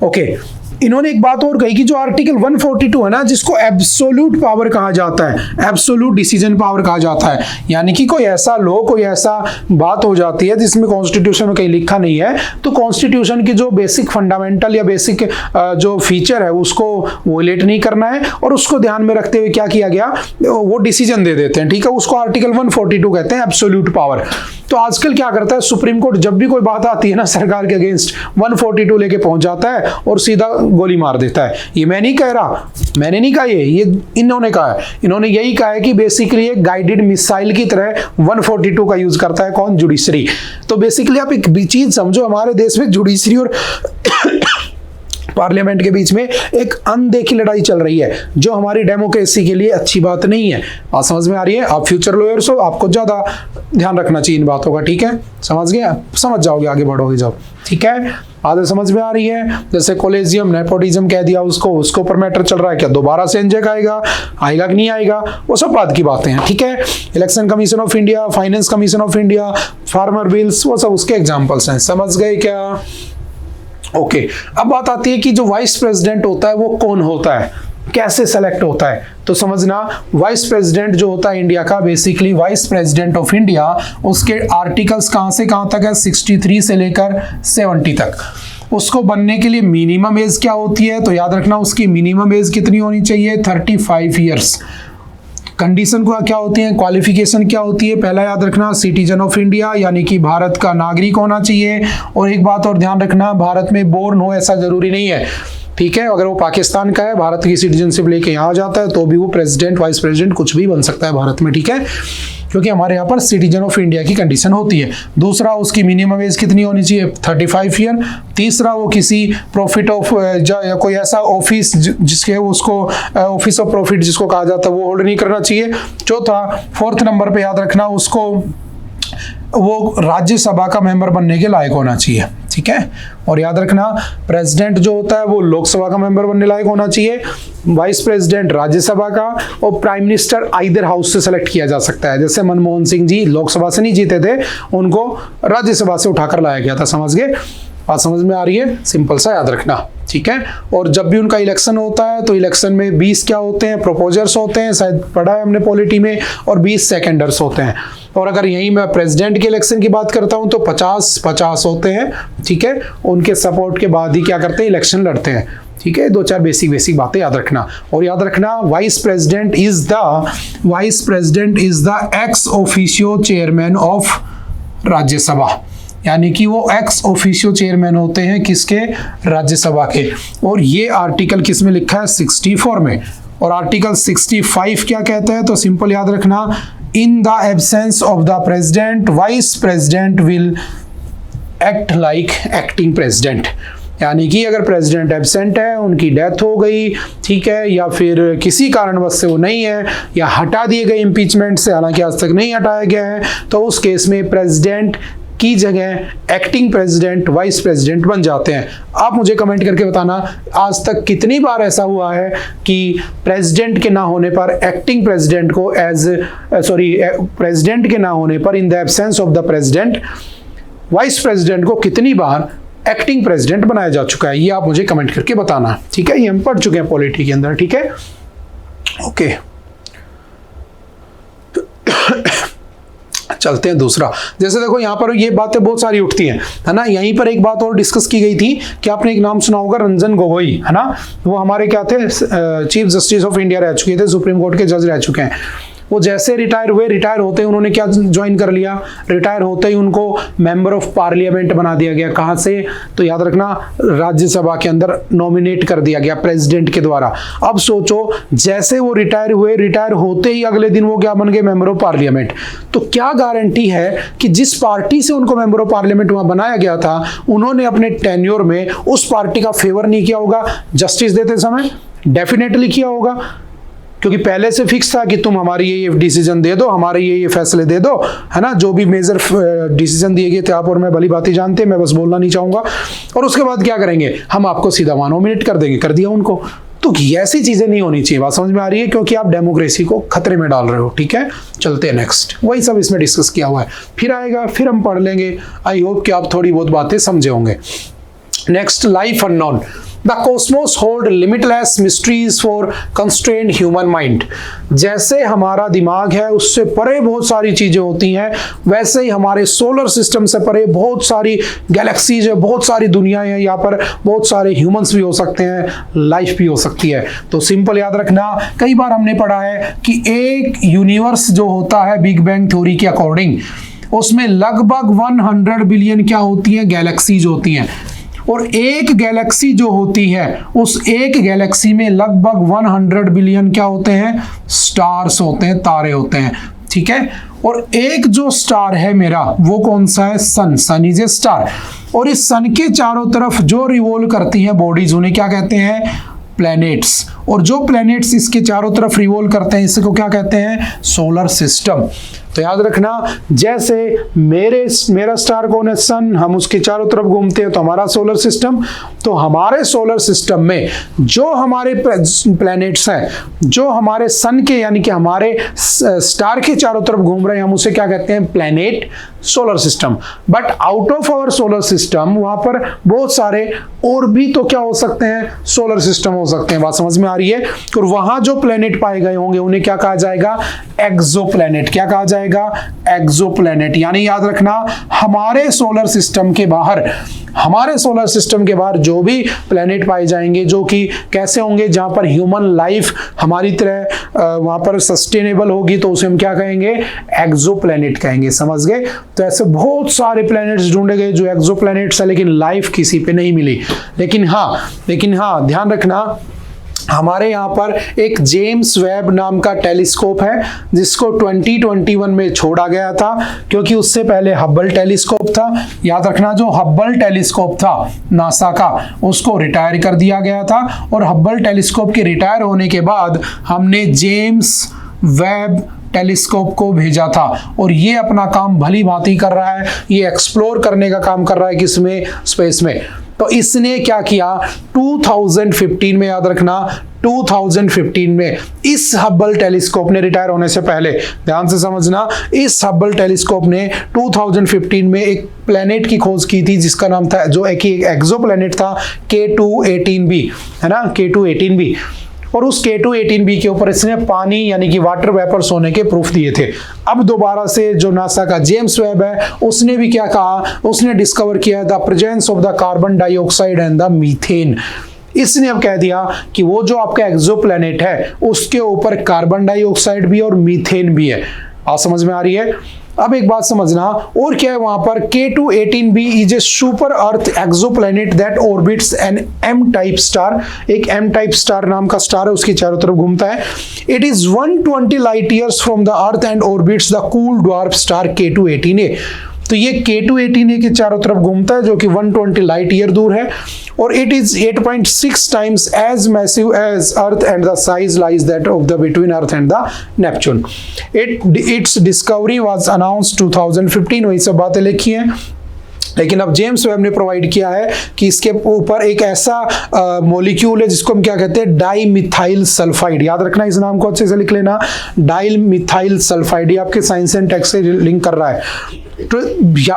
ओके। इन्होंने एक बात और कही कि जो आर्टिकल 142 है ना, जिसको एब्सोल्यूट पावर कहा जाता है, एब्सोल्यूट डिसीजन पावर कहा जाता है, यानी कि कोई ऐसा लॉ, कोई ऐसा बात हो जाती है जिसमें कॉन्स्टिट्यूशन में कहीं लिखा नहीं है, तो कॉन्स्टिट्यूशन की जो बेसिक फंडामेंटल या बेसिक जो फीचर है उसको वोलेट नहीं करना है, और उसको ध्यान में रखते हुए क्या किया गया, वो डिसीजन दे देते हैं, ठीक है? उसको आर्टिकल 142 कहते हैं, एब्सोल्यूट पावर। तो आजकल क्या करता है सुप्रीम कोर्ट, जब भी कोई बात आती है ना सरकार के अगेंस्ट, 142 लेके पहुंच जाता है और सीधा गोली मार देता है। ये मैं नहीं कह रहा, मैंने नहीं कहा, ये इन्होंने कहा है। इन्होंने यही कहा है कि बेसिकली एक गाइडेड मिसाइल की तरह 142 का यूज करता है कौन? जुडिशरी। तो बेसिकली आप एक चीज समझो, हमारे देश में जुडिशरी और पार्लियामेंट के बीच में एक अनदेखी लड़ाई चल रही है, जो हमारी डेमोक्रेसी के लिए अच्छी बात नहीं है। बात समझ में आ रही है? आप फ्यूचर लॉयर्स हो, आपको ज्यादा ध्यान रखना चाहिए इन बातों का, ठीक है? समझ गए? समझ जाओगे, आगे बढ़ोगे जब, ठीक है? आगे समझ में आ रही है? जैसे कॉलेजियम नेपोटिज्म कह दिया उसको ऊपर मैटर चल रहा है, क्या दोबारा से एनजेक आएगा कि नहीं आएगा, वो सब बात की बातें हैं, ठीक है? Election commission of India, finance commission of India, farmer bills, वो सब उसके एग्जाम्पल्स हैं। समझ गए क्या? ओके। अब बात आती है कि जो वाइस प्रेसिडेंट होता है वो कौन होता है, कैसे सेलेक्ट होता है? तो समझना, वाइस प्रेसिडेंट जो होता है इंडिया का, basically vice president of India, उसके आर्टिकल्स कहां से कहां तक है? 63 से लेकर 70 तक। उसको बनने के लिए मिनिमम एज क्या होती है? तो याद रखना उसकी मिनिमम एज कितनी होनी चाहिए? 35 ईयर्स। कंडीशन को क्या होती है, क्वालिफिकेशन क्या होती है? पहला याद रखना सिटीजन ऑफ इंडिया, यानी कि भारत का नागरिक होना चाहिए। और एक बात और ध्यान रखना, भारत में बोर्न हो ऐसा जरूरी नहीं है, ठीक है? अगर वो पाकिस्तान का है, भारत की सिटीजनशिप लेके यहाँ आ जाता है, तो भी वो प्रेसिडेंट, वाइस प्रेसिडेंट कुछ भी बन सकता है भारत में, ठीक है? क्योंकि हमारे यहाँ पर सिटीजन ऑफ इंडिया की कंडीशन होती है। दूसरा, उसकी मिनिमम एज कितनी होनी चाहिए? 35 ईयर। तीसरा, वो किसी प्रॉफिट ऑफ या कोई ऐसा ऑफिस जिसके उसको ऑफिस ऑफ प्रॉफिट जिसको कहा जाता है वो होल्ड नहीं करना चाहिए। चौथा, 4th नंबर पे याद रखना, उसको वो राज्यसभा का मेंबर बनने के लायक होना चाहिए, ठीक है? और याद रखना प्रेसिडेंट जो होता है वो लोकसभा का मेंबर बनने लायक होना चाहिए। वाइस प्रेसिडेंट राज्यसभा का, और प्राइम मिनिस्टर आइदर हाउस से सेलेक्ट किया जा सकता है। जैसे मनमोहन सिंह जी लोकसभा से नहीं जीते थे, उनको राज्यसभा से उठाकर लाया गया था। समझ गए? बात समझ में आ रही है? सिंपल सा याद रखना, ठीक है। और जब भी उनका इलेक्शन होता है तो इलेक्शन में 20 क्या होते हैं? प्रोपोजर्स होते हैं, शायद पढ़ा है हमने पॉलिटी में, और 20 सेकेंडर्स होते हैं। और अगर यही मैं प्रेसिडेंट के इलेक्शन की बात करता हूं तो 50-50 होते हैं, ठीक है। उनके सपोर्ट के बाद ही क्या करते हैं? इलेक्शन लड़ते हैं, ठीक है। 2-4 बेसिक बातें याद रखना। और याद रखना, vice president is the ex officio chairman of Rajya Sabha, यानी कि वो एक्स ऑफिशियो चेयरमैन होते हैं किसके? राज्यसभा के। और ये आर्टिकल किस में लिखा है? 64 में। और आर्टिकल 65 क्या कहता है? तो सिंपल याद रखना, in the absence of the president vice president will act like acting president, यानी कि अगर प्रेसिडेंट एब्सेंट है, उनकी डेथ हो गई, ठीक है, या फिर किसी कारणवश से वो नहीं है, या हटा दिए गए इम्पीचमेंट से, हालांकि आज तक नहीं हटाया गया है, तो उस केस में प्रेसिडेंट की जगह एक्टिंग प्रेसिडेंट वाइस प्रेसिडेंट बन जाते हैं। आप मुझे कमेंट करके बताना, आज तक कितनी बार ऐसा हुआ है कि प्रेसिडेंट के ना होने पर एक्टिंग प्रेसिडेंट को प्रेसिडेंट के ना होने पर in the absence of the president vice president को कितनी बार एक्टिंग प्रेसिडेंट बनाया जा चुका है? ये आप मुझे कमेंट करके बताना, ठीक है। ये हम पढ़ चुके हैं पॉलिटी के अंदर, ठीक है, ओके। चलते हैं दूसरा। जैसे देखो यहाँ पर ये बातें बहुत सारी उठती हैं, है ना। यहीं पर एक बात और डिस्कस की गई थी कि आपने एक नाम सुना होगा, रंजन गोगोई, है ना। वो हमारे क्या थे? चीफ जस्टिस ऑफ इंडिया रह चुके थे, सुप्रीम कोर्ट के जज रह चुके हैं। वो जैसे रिटायर हुए, रिटायर होते ही उन्होंने क्या ज्वाइन कर लिया? रिटायर होते ही उनको मेंबर ऑफ पार्लियामेंट बना दिया गया। कहाँ से? तो याद रखना, राज्यसभा के अंदर नॉमिनेट कर दिया गया प्रेसिडेंट के द्वारा। अब सोचो, जैसे वो रिटायर हुए, रिटायर होते ही अगले दिन वो क्या बन गए? Member of parliament. तो क्या गारंटी है कि जिस पार्टी से उनको मेंबर ऑफ पार्लियामेंट वहां बनाया गया था, उन्होंने अपने टेन्योर में उस पार्टी का फेवर नहीं किया होगा जस्टिस देते समय? डेफिनेटली किया होगा, क्योंकि पहले से फिक्स था कि तुम हमारी ये डिसीजन दे दो, हमारे ये फैसले दे दो, है ना। जो भी मेजर डिसीजन दिए गए थे, आप और मैं भली बात ही जानते हैं, मैं बस बोलना नहीं चाहूंगा। और उसके बाद क्या करेंगे? हम आपको सीधा वहां नॉमिनेट कर देंगे। कर दिया उनको। तो ऐसी चीजें नहीं होनी चाहिए। बात समझ में आ रही है? क्योंकि आप डेमोक्रेसी को खतरे में डाल रहे हो, ठीक है। चलते हैं नेक्स्ट। वही सब इसमें डिस्कस किया हुआ है, फिर आएगा, फिर हम पढ़ लेंगे। आई होप कि आप थोड़ी बहुत बातें समझे होंगे। Next, life unknown. The cosmos hold limitless mysteries for constrained human mind। जैसे हमारा दिमाग है, उससे परे बहुत सारी चीजें होती हैं, वैसे ही हमारे सोलर सिस्टम से परे बहुत सारी गैलेक्सीज है, बहुत सारी दुनियाएं हैं। यहाँ पर बहुत सारे ह्यूमंस भी हो सकते हैं, लाइफ भी हो सकती है। तो सिंपल याद रखना, कई बार हमने पढ़ा है कि एक यूनिवर्स जो होता है बिग बैंग थ्योरी के अकॉर्डिंग, उसमें लगभग 100 बिलियन क्या होती हैं? गैलेक्सीज होती हैं। और एक गैलेक्सी जो होती है, उस एक गैलेक्सी में लगभग 100 बिलियन क्या होते हैं? स्टार्स होते हैं, तारे होते हैं, ठीक है। और एक जो स्टार है मेरा, वो कौन सा है? सन इज ए स्टार। और इस सन के चारों तरफ जो रिवॉल्व करती हैं बॉडीज, उन्हें क्या कहते हैं? प्लैनेट्स। और जो प्लैनेट्स इसके चारों तरफ रिवॉल्व करते हैं, इसको क्या कहते हैं? Solar system. तो याद रखना, जैसे मेरा स्टार कौन है? सन। हम उसके चारों तरफ घूमते हैं, तो हमारा सोलर सिस्टम। तो हमारे सोलर सिस्टम में जो हमारे प्लैनेट्स हैं, जो हमारे सन के यानी कि हमारे स्टार के चारों तरफ घूम रहे हैं, हम उसे क्या कहते हैं? Planet, solar system. But out of our solar system, वहां पर बहुत सारे और भी तो क्या हो सकते हैं? सोलर सिस्टम हो सकते हैं। बात समझ में आ रही है? और वहां जो प्लैनेट पाए गए होंगे, उन्हें क्या कहा जाएगा? एक्सोप्लैनेट। क्या कहा जाएगा? एक्सोप्लैनेट। यानी याद रखना, हमारे सोलर सिस्टम के बाहर जो भी प्लैनेट पाए जाएंगे, जो कि कैसे होंगे? जहां पर ह्यूमन लाइफ हमारी तरह वहां पर सस्टेनेबल होगी, तो उसे हम क्या कहेंगे? एक्सोप्लैनेट कहेंगे। समझ गए? तो ऐसे बहुत सारे प्लैनेट्स ढूंढे गए जो एक्सोप्लैनेट्स है, लेकिन लाइफ किसी पे नहीं मिली। लेकिन हाँ ध्यान रखना, हमारे यहाँ पर एक जेम्स वेब नाम का टेलीस्कोप है, जिसको 2021 में छोड़ा गया था, क्योंकि उससे पहले हब्बल टेलीस्कोप था। याद रखना, जो हब्बल टेलीस्कोप था नासा का, उसको रिटायर कर दिया गया था। और हब्बल टेलीस्कोप के रिटायर होने के बाद हमने जेम्स वेब टेलीस्कोप को भेजा था, और ये अपना काम भली भांति कर रहा है। ये एक्सप्लोर करने का काम कर रहा है, किसमें? स्पेस में। तो इसने क्या किया? 2015 में, याद रखना 2015 में इस हबल टेलीस्कोप ने, रिटायर होने से पहले, ध्यान से समझना, इस हबल टेलीस्कोप ने 2015 में एक प्लेनेट की खोज की थी जिसका नाम था, जो एक एक्सो प्लेनेट था, K2-18b, है ना, K2-18b। और उस K2-18b के ऊपर इसने पानी यानी कि वाटर वेपर्स होने के प्रूफ दिए थे। अब दोबारा से जो नासा का जेम्स वेब है उसने भी क्या कहा, उसने डिस्कवर किया the presence of the carbon dioxide and the methane. इसने अब कह दिया कि वो जो आपका एक्सोप्लैनेट है उसके ऊपर कार्बन डाइऑक्साइड भी और मीथेन भी है। आप समझ में आ रही है? अब एक बात समझना, और क्या है वहां पर, K2-18b is a super earth exoplanet that orbits an M type star. एक एम टाइप स्टार नाम का स्टार है, उसके चारों तरफ घूमता है। It is 120 light years from the earth and orbits the cool dwarf star K2-18a। तो ये K2-18a के चारों तरफ घूमता है जो कि 120 लाइट ईयर दूर है, और it is 8.6 times as massive as earth and the size lies that of the between earth and the Neptune. Its discovery was announced 2015, वही सब बातें लिखी हैं। लेकिन अब जेम्स वेब ने प्रोवाइड किया है कि इसके ऊपर एक ऐसा मॉलिक्यूल है जिसको हम क्या कहते हैं, डाइमिथाइल सल्फाइड। याद रखना, इस नाम को अच्छे से लिख लेना, डाइमिथाइल सल्फाइड। ये आपके साइंस एंड टेक्स्ट से लिंक कर रहा है। तो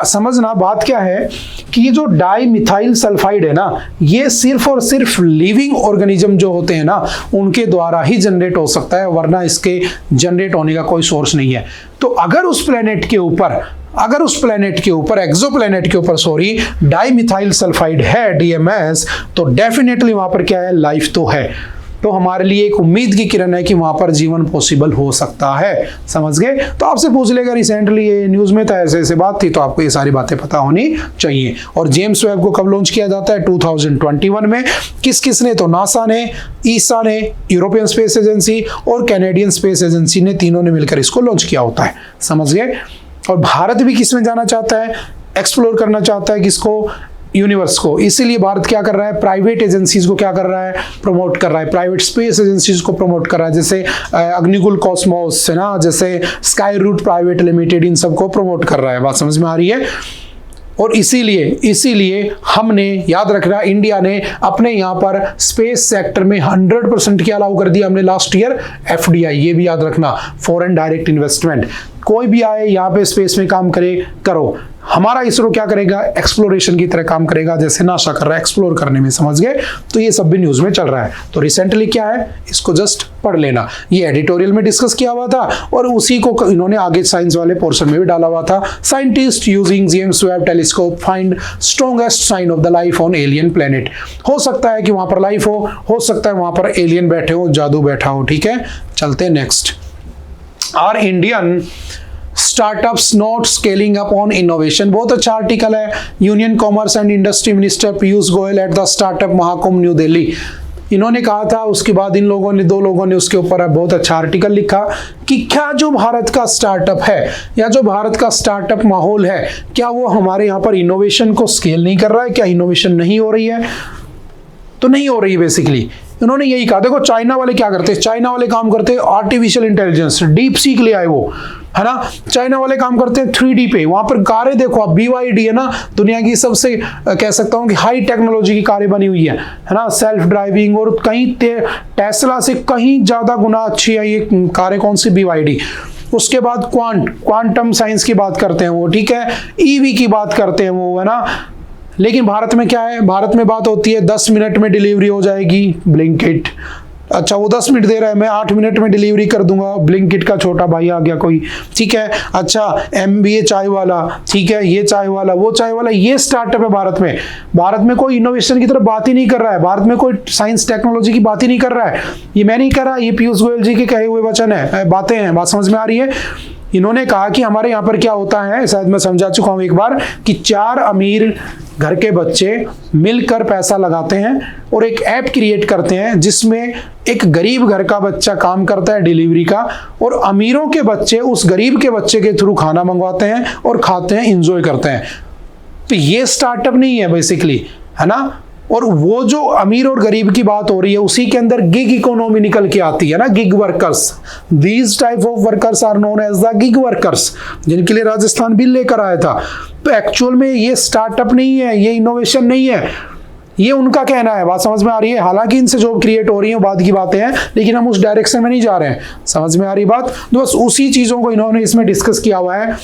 समझना बात क्या है कि ये जो डाइमिथाइल सल्फाइड है ना, ये सिर्फ और सिर्फ लिविंग ऑर्गेनिज्म जो होते हैं ना उनके द्वारा ही जनरेट हो सकता है, वरना इसके जनरेट होने का कोई सोर्स नहीं है। तो अगर उस प्लेनेट के ऊपर एक्सोप्लैनेट के ऊपर सॉरी डाइमिथाइल सल्फाइड है, DMS, तो डेफिनेटली वहां पर क्या है, लाइफ तो है। तो हमारे लिए एक उम्मीद की किरण है कि वहां पर जीवन पॉसिबल हो सकता है। समझ गए? तो आपसे पूछ लेगा, रिसेंटली ये न्यूज में था, ऐसे ऐसे बात थी, तो आपको ये सारी बातें पता होनी चाहिए। और जेम्स वेब को कब लॉन्च किया जाता है? 2021 में। किस किस ने? तो नासा ने, ईसा ने, यूरोपियन स्पेस एजेंसी और कैनेडियन स्पेस एजेंसी ने, तीनों ने मिलकर इसको लॉन्च किया होता है। समझ गए? और भारत भी किस में जाना चाहता है, एक्सप्लोर करना चाहता है, किसको? यूनिवर्स को। इसीलिए भारत क्या कर रहा है, प्राइवेट एजेंसीज को क्या कर रहा है, प्रमोट कर रहा है, प्राइवेट स्पेस एजेंसीज को प्रमोट कर रहा है, जैसे अग्निकुल कॉस्मोस है ना, जैसे स्काई रूट प्राइवेट लिमिटेड, इन सबको प्रमोट कर रहा है। बात समझ में आ रही है? और इसीलिए हमने, याद रखना, इंडिया ने अपने यहाँ पर स्पेस सेक्टर में 100% क्या अलाउ कर दिया हमने लास्ट ईयर, FDI। ये भी याद रखना, फॉरेन डायरेक्ट इन्वेस्टमेंट। कोई भी आए यहाँ पे स्पेस में काम करे, करो। हमारा इसरो क्या करेगा, एक्सप्लोरेशन की तरह काम करेगा, जैसे नासा कर रहा है एक्सप्लोर करने में। समझ गए? तो ये सब भी न्यूज में चल रहा है। तो रिसेंटली क्या है, इसको जस्ट पढ़ लेना। ये एडिटोरियल में डिस्कस किया हुआ था और उसी को इन्होंने आगे साइंस वाले पोर्शन में भी डाला हुआ था। Scientist using James Webb telescope find strongest sign of the life on alien planet. हो सकता है कि वहां पर लाइफ हो सकता है वहां पर एलियन बैठे हो, जादू बैठा हो। ठीक है, चलते हैं next. Are Indian startups not scaling up on innovation. बहुत अच्छा आर्टिकल है, union commerce and industry minister Piyush Goyal at the startup Mahakumbh New Delhi. इन्होंने कहा था, उसके बाद इन लोगों ने, दो लोगों ने उसके ऊपर बहुत अच्छा आर्टिकल लिखा कि क्या जो भारत का स्टार्टअप है या जो भारत का स्टार्टअप माहौल है, क्या वो हमारे यहाँ पर इनोवेशन को स्केल नहीं कर रहा है? क्या इनोवेशन नहीं हो रही है? तो नहीं हो रही है बेसिकली। इन्होंने यही कहा। देखो चाइना वाले क्या करते हैं, चाइना वाले काम करते हैं आर्टिफिशियल इंटेलिजेंस, डीप सीक ले आए वो, है ना। चाइना वाले काम करते हैं 3D पे। वहां पर कारें देखो आप, BYD है ना, दुनिया की सबसे कह सकता हूं कि हाई टेक्नोलॉजी की कारें बनी हुई है ना, सेल्फ ड्राइविंग, और कहीं टेस्ला से कहीं ज्यादा गुना अच्छी है ये कारें। कौन सी? BYD। उसके बाद क्वांटम साइंस की बात करते हैं वो, ठीक है, EV की बात करते हैं वो, है ना। लेकिन भारत में क्या है, भारत में बात होती है 10 मिनट में डिलीवरी हो जाएगी, ब्लिंकिट। अच्छा वो 10 मिनट दे रहा है, मैं 8 मिनट में डिलीवरी कर दूंगा, ब्लिंकिट का छोटा भाई आ गया कोई, ठीक है। अच्छा MBA चाय वाला, ठीक है, ये चाय वाला, वो चाय वाला, ये स्टार्टअप है भारत में। भारत में कोई इनोवेशन की तरफ बात ही नहीं कर रहा है, भारत में कोई साइंस टेक्नोलॉजी की बात ही नहीं कर रहा है। ये मैं नहीं कर रहा, ये पीयूष गोयल जी के कहे हुए वचन है, बातें हैं। बात समझ में आ रही है? इन्होंने कहा कि हमारे यहाँ पर क्या होता है, शायद मैं समझा चुका हूं एक बार, कि 4 अमीर घर के बच्चे मिलकर पैसा लगाते हैं और एक ऐप क्रिएट करते हैं जिसमें एक गरीब घर का बच्चा काम करता है डिलीवरी का, और अमीरों के बच्चे उस गरीब के बच्चे के थ्रू खाना मंगवाते हैं और खाते हैं, एंजॉय करते हैं। तो ये स्टार्टअप नहीं है बेसिकली, है ना। और वो जो अमीर और गरीब की बात हो रही है, उसी के अंदर गिग इकोनॉमी निकल के आती है ना, gig workers. These type of workers are known as the gig workers, जिनके लिए राजस्थान बिल लेकर आया था। तो एक्चुअल में ये स्टार्टअप नहीं है, ये इनोवेशन नहीं है, ये उनका कहना है, बात समझ में आ रही है। हालांकि इनसे जॉब क्रिएट हो रही है बाद की बातें हैं, लेकिन हम उस डायरेक्शन में नहीं जा रहे हैं। समझ में आ रही बात? तो बस उसी चीजों को इन्होंने इसमें डिस्कस किया हुआ है।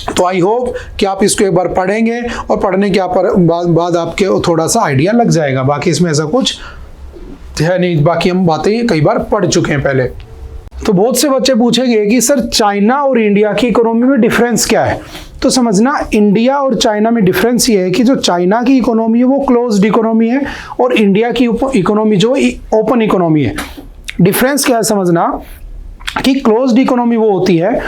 तो आई होप कि आप इसको एक बार पढ़ेंगे और पढ़ने के बाद आपके थोड़ा सा आइडिया लग जाएगा। बाकी इसमें ऐसा कुछ है नहीं, बाकी हम बातें कई बार पढ़ चुके हैं पहले। तो बहुत से बच्चे पूछेंगे कि सर चाइना और इंडिया की इकोनॉमी में डिफरेंस क्या है? तो समझना, इंडिया और चाइना में डिफरेंस ये है कि जो चाइना की इकोनॉमी है वो क्लोज्ड इकोनॉमी है और इंडिया की इकोनॉमी जो ओपन इकोनॉमी है। डिफरेंस क्या है समझना कि क्लोज्ड इकोनॉमी वो होती है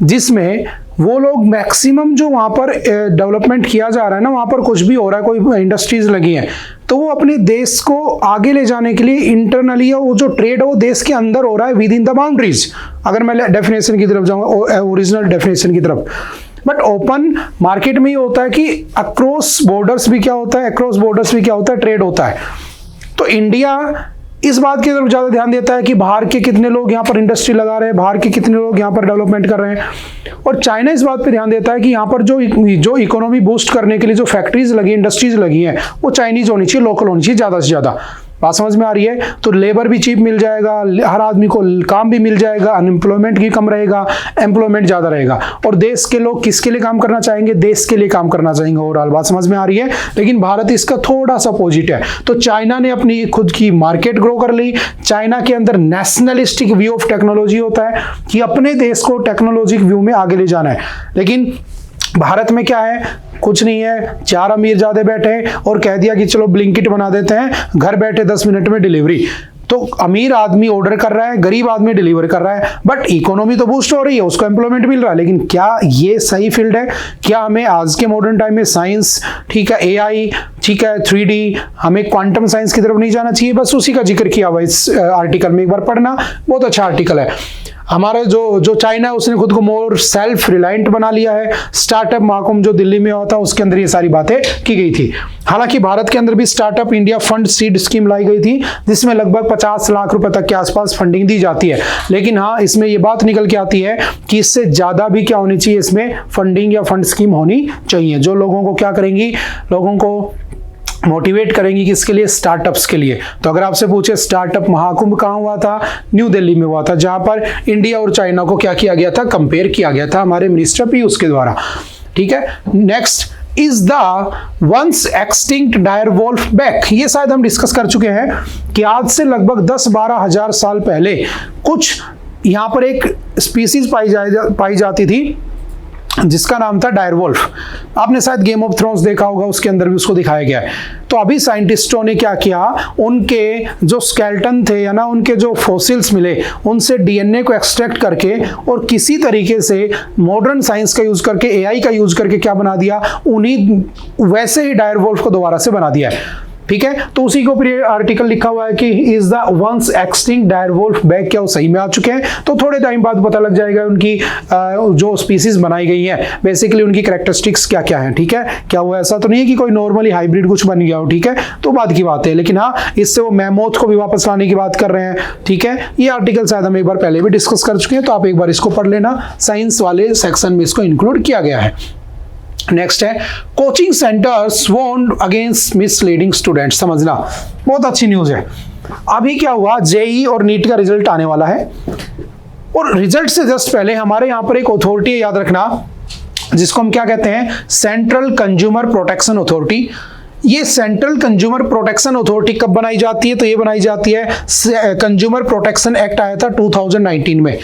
जिसमें वो लोग मैक्सिमम जो वहाँ पर डेवलपमेंट किया जा रहा है ना, वहाँ पर कुछ भी हो रहा है, कोई इंडस्ट्रीज लगी हैं, तो वो अपने देश को आगे ले जाने के लिए इंटरनली वो जो ट्रेड है वो देश के अंदर हो रहा है विद इन द बाउंड्रीज। अगर मैं डेफिनेशन की तरफ जाऊँगा, ओरिजिनल डेफिनेशन की तरफ। बट ओपन मार्केट में ये होता है कि अक्रॉस बॉर्डर्स भी क्या होता है, ट्रेड होता है। तो इंडिया इस बात की तरफ ज़्यादा ध्यान देता है कि बाहर के कितने लोग यहाँ पर इंडस्ट्री लगा रहे हैं, बाहर के कितने लोग यहाँ पर डेवलपमेंट कर रहे हैं। और चाइना इस बात पे ध्यान देता है कि यहाँ पर जो इकोनॉमी बूस्ट करने के लिए जो फैक्ट्रीज लगी, इंडस्ट्रीज लगी हैं, वो चाइनीज होनी चाहिए, लोकल होनी चाहिए ज़्यादा से ज़्यादा। बात समझ में आ रही है? तो लेबर भी चीप मिल जाएगा, हर आदमी को काम भी मिल जाएगा, अनएम्प्लॉयमेंट भी कम रहेगा, एम्प्लॉयमेंट ज़्यादा रहेगा। और देश के लोग किसके लिए काम करना चाहेंगे? देश के लिए काम करना चाहेंगे ओवरऑल। बात समझ में आ रही है? लेकिन भारत इसका थोड़ा सा अपोजिट है। तो चाइना ने अपनी खुद की मार्केट ग्रो कर ली। चाइना के अंदर नेशनलिस्टिक व्यू ऑफ टेक्नोलॉजी होता है कि अपने देश को टेक्नोलॉजिक व्यू में आगे ले जाना है। लेकिन भारत में क्या है? कुछ नहीं है, चार अमीर ज़्यादा बैठे और कह दिया कि चलो ब्लिंकिट बना देते हैं, घर बैठे 10 मिनट में डिलीवरी। तो अमीर आदमी ऑर्डर कर रहा है, गरीब आदमी डिलीवर कर रहा है, बट इकोनॉमी तो बूस्ट हो रही है, उसको एम्प्लॉयमेंट मिल रहा है। लेकिन क्या ये सही फील्ड है? क्या हमें आज के मॉडर्न टाइम में साइंस, ठीक है, एआई, ठीक है, 3D, हमें क्वांटम साइंस की तरफ नहीं जाना चाहिए? बस उसी का जिक्र किया हुआ इस आर्टिकल में, एक बार पढ़ना, बहुत अच्छा आर्टिकल है। हमारे जो चाइना है उसने खुद को मोर सेल्फ रिलायंट बना लिया है। स्टार्टअप महाकुंभ जो दिल्ली में होता है उसके अंदर ये सारी बातें की गई थी। हालांकि भारत के अंदर भी startup India fund seed scheme लाई गई थी जिसमें लगभग 50 लाख रुपए तक के आसपास फंडिंग दी जाती है। लेकिन हाँ, इसमें ये बात निकल के आती है कि इससे ज्यादा भी क्या होनी चाहिए, इसमें फंडिंग या फंड स्कीम होनी चाहिए जो लोगों को क्या करेंगी, लोगों को मोटिवेट करेंगी किसके लिए? स्टार्टअप्स के लिए। तो अगर आपसे पूछे स्टार्टअप महाकुंभ कहाँ हुआ था? न्यू दिल्ली में हुआ था, जहां पर इंडिया और चाइना को क्या किया गया था? कंपेयर किया गया था हमारे मिनिस्टर पीयूष के द्वारा। ठीक है, next is the once extinct direwolf back. ये शायद हम डिस्कस कर चुके हैं कि आज से लगभग 10-12 हजार साल पहले कुछ यहां पर एक स्पीसीज पाई जाती थी जिसका नाम था डायरवोल्फ। आपने शायद गेम ऑफ थ्रोन्स देखा होगा, उसके अंदर भी उसको दिखाया गया है। तो अभी साइंटिस्टों ने क्या किया, उनके जो स्केलेटन थे या ना उनके जो फॉसिल्स मिले उनसे डीएनए को एक्सट्रैक्ट करके और किसी तरीके से मॉडर्न साइंस का यूज करके, एआई का यूज करके क्या बना दिया, उन्हीं वैसे ही डायरवोल्फ को दोबारा से बना दिया है। ठीक है, तो उसी के ऊपर ये आर्टिकल लिखा हुआ है कि is the once extinct direwolf back, क्या वो सही में आ चुके हैं? तो थोड़े टाइम बाद पता लग जाएगा उनकी जो स्पीसीज बनाई गई है बेसिकली उनकी कैरेक्टरिस्टिक्स क्या क्या है। ठीक है, क्या वो ऐसा तो नहीं है कि कोई नॉर्मली हाइब्रिड कुछ बन गया हो, ठीक है, तो बात की बात है। लेकिन हाँ, इससे वो मैमोथ को भी वापस लाने की बात कर रहे हैं। ठीक है, ये आर्टिकल शायद हम एक बार पहले भी डिस्कस कर चुके हैं, तो आप एक बार इसको पढ़ लेना, साइंस वाले सेक्शन में इसको इंक्लूड किया गया है। नेक्स्ट है coaching centres warned against misleading student. समझना, बहुत अच्छी न्यूज है। अभी क्या हुआ, जेई और नीट का रिजल्ट आने वाला है और रिजल्ट से जस्ट पहले हमारे यहाँ पर एक अथॉरिटी है, याद रखना, जिसको हम क्या कहते हैं, सेंट्रल कंज्यूमर प्रोटेक्शन अथॉरिटी। ये सेंट्रल कंज्यूमर प्रोटेक्शन अथॉरिटी कब बनाई जाती है? तो ये बनाई जाती है, कंज्यूमर प्रोटेक्शन एक्ट आया था 2019 में।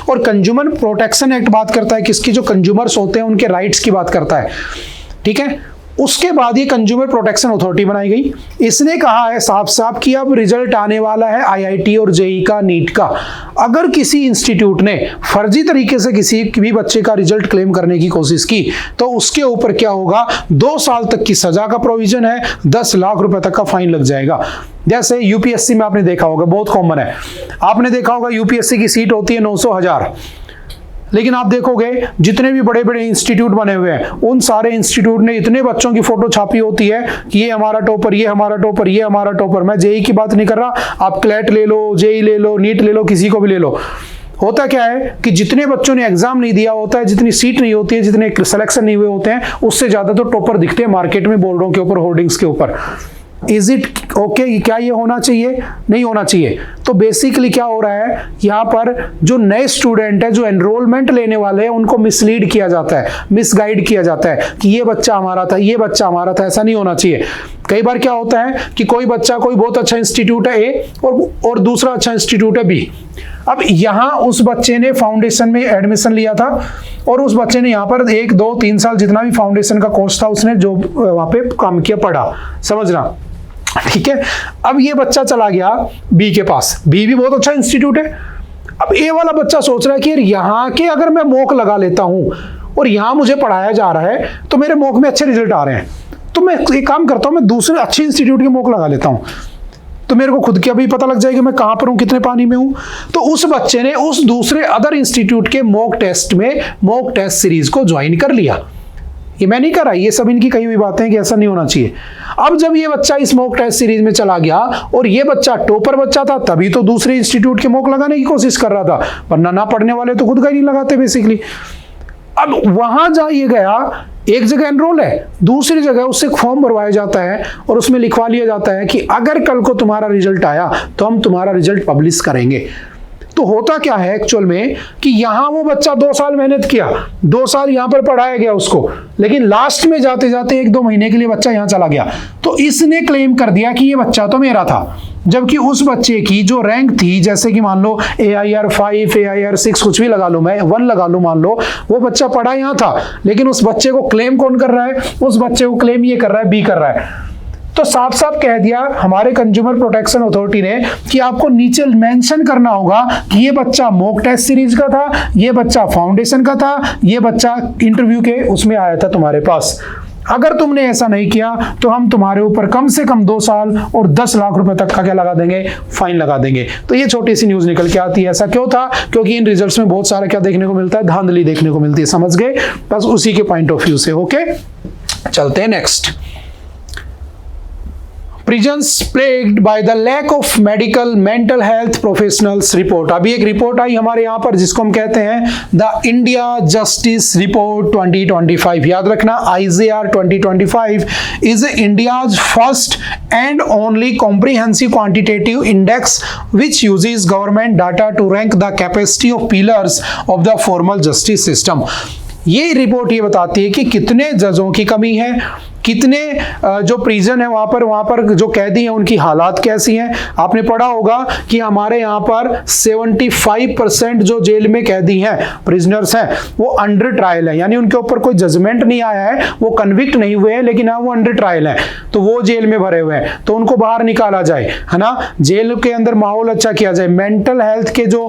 और कंज्यूमर प्रोटेक्शन एक्ट बात करता है किसकी, जो कंज्यूमर्स होते हैं उनके राइट्स की बात करता है। ठीक है, उसके बाद ये कंज्यूमर प्रोटेक्शन अथॉरिटी बनाई गई। इसने कहा है साफ साफ कि अब रिजल्ट आने वाला है आईआईटी और जेई का, नीट का। अगर किसी इंस्टीट्यूट ने फर्जी तरीके से किसी भी बच्चे का रिजल्ट क्लेम करने की कोशिश की तो उसके ऊपर क्या होगा, 2 साल तक की सजा का प्रोविजन है, 10 लाख रुपए तक का फाइन लग जाएगा। जैसे यूपीएससी में आपने देखा होगा, बहुत कॉमन है, आपने देखा होगा यूपीएससी की सीट होती है 900,000, लेकिन आप देखोगे जितने भी बड़े बड़े इंस्टीट्यूट बने हुए हैं उन सारे इंस्टीट्यूट ने इतने बच्चों की फोटो छापी होती है कि ये हमारा टॉपर, ये हमारा टॉपर, ये हमारा टॉपर। मैं जेई की बात नहीं कर रहा, आप क्लैट ले लो, जेई ले लो, नीट ले लो, किसी को भी ले लो। होता क्या है कि जितने बच्चों ने एग्जाम नहीं दिया होता है, जितनी सीट नहीं होती है, जितने सिलेक्शन नहीं हुए होते हैं, उससे ज्यादा तो टॉपर दिखते हैं मार्केट में, बोर्डों के ऊपर, होर्डिंग्स के ऊपर। Is it okay? क्या ये होना चाहिए? नहीं होना चाहिए। तो बेसिकली क्या हो रहा है यहाँ पर, जो नए स्टूडेंट है, जो एनरोलमेंट लेने वाले हैं, उनको मिसलीड किया जाता है, मिसगाइड किया जाता है कि ये बच्चा हमारा था, ये बच्चा हमारा था। ऐसा नहीं होना चाहिए। कई बार क्या होता है कि कोई बच्चा, कोई बहुत अच्छा इंस्टीट्यूट है ए और दूसरा अच्छा इंस्टीट्यूट है बी। अब यहाँ उस बच्चे ने फाउंडेशन में एडमिशन लिया था और उस बच्चे ने यहाँ पर 1, 2, 3 साल जितना भी फाउंडेशन का कोर्स था उसने जो वहाँ पे काम किया, पढ़ा, समझना, ठीक है। अब ये बच्चा चला गया बी के पास, बी भी बहुत अच्छा इंस्टीट्यूट है। अब ए वाला बच्चा सोच रहा है कि यहाँ के अगर मैं मॉक लगा लेता हूँ और यहाँ मुझे पढ़ाया जा रहा है तो मेरे मॉक में अच्छे रिजल्ट आ रहे हैं, तो मैं एक काम करता हूँ, मैं दूसरे अच्छे इंस्टीट्यूट के मॉक लगा लेता हूँ, तो मेरे को खुद क्या भी पता लग जाएगा मैं कहां पर हूं, कितने पानी में हूं। तो उस बच्चे ने उस दूसरे अदर इंस्टीट्यूट के मॉक टेस्ट में मॉक टेस्ट सीरीज को ज्वाइन कर लिया। ये मैं नहीं कर रहा, ये सब इनकी कही हुई बातें हैं कि ऐसा नहीं होना चाहिए। अब जब ये बच्चा इस मॉक टेस्ट सीरीज में चला गया और ये बच्चा टॉपर बच्चा था, तभी तो दूसरे इंस्टीट्यूट के मॉक लगाने की कोशिश कर रहा था, वरना ना पढ़ने वाले तो खुद का ही नहीं लगाते बेसिकली। अब वहां जा ये गया, एक जगह एनरोल है, दूसरी जगह उससे फॉर्म भरवाया जाता है और उसमें लिखवा लिया जाता है कि अगर कल को तुम्हारा रिजल्ट आया तो हम तुम्हारा रिजल्ट पब्लिश करेंगे। तो होता क्या है एक्चुअल में कि यहां वो बच्चा 2 साल मेहनत किया, 2 साल यहां पर पढ़ाया गया उसको, लेकिन लास्ट में जाते जाते 1-2 महीने के लिए बच्चा यहां चला गया, तो इसने क्लेम कर दिया कि ये बच्चा तो मेरा था, जबकि उस बच्चे की जो रैंक थी, जैसे कि मान लो AIR 5, AIR 6 कुछ भी लगा लो, मैं 1 लगा लूं, मान लो वो बच्चा पढ़ा यहां था, लेकिन उस बच्चे को क्लेम कौन कर रहा है? उस बच्चे को क्लेम ये कर रहा है, बी कर रहा है। तो साफ साफ कह दिया हमारे कंज्यूमर प्रोटेक्शन अथॉरिटी ने कि आपको नीचे मेंशन करना होगा कि ये बच्चा मॉक टेस्ट सीरीज का था, ये बच्चा फाउंडेशन का था, ये बच्चा इंटरव्यू के उसमें आया था तुम्हारे पास। अगर तुमने ऐसा नहीं किया तो हम तुम्हारे ऊपर कम से कम 2 साल और 10 लाख रुपए तक का क्या लगा देंगे? फाइन लगा देंगे। तो ये छोटी सी न्यूज निकल के आती है। ऐसा क्यों था? क्योंकि इन रिजल्ट्स में बहुत सारा क्या देखने को मिलता है? धांधली देखने को मिलती है। समझ गए? बस उसी के पॉइंट ऑफ व्यू से। ओके, चलते हैं next. Prisons plagued by the lack of medical mental health professionals report। अभी एक रिपोर्ट आई हमारे यहाँ पर जिसको हम कहते हैं द इंडिया जस्टिस रिपोर्ट 2025। याद रखना, IJR 2025 is India's first and only comprehensive quantitative index which uses government data to rank the capacity of pillars of the formal justice system। ये रिपोर्ट ये बताती है कि कितने जजों की कमी है, कितने जो प्रिजन है वहां पर जो कैदी हैं उनकी हालात कैसी हैं। आपने पढ़ा होगा कि हमारे यहाँ पर 75% जो जेल में कैदी हैं, प्रिजनर्स हैं, वो अंडर ट्रायल है, यानी उनके ऊपर कोई जजमेंट नहीं आया है, वो कन्विक्ट नहीं हुए हैं, लेकिन हाँ वो अंडर ट्रायल है, तो वो जेल में भरे हुए हैं, तो उनको बाहर निकाला जाए, है ना। जेल के अंदर माहौल अच्छा किया जाए। मेंटल हेल्थ के जो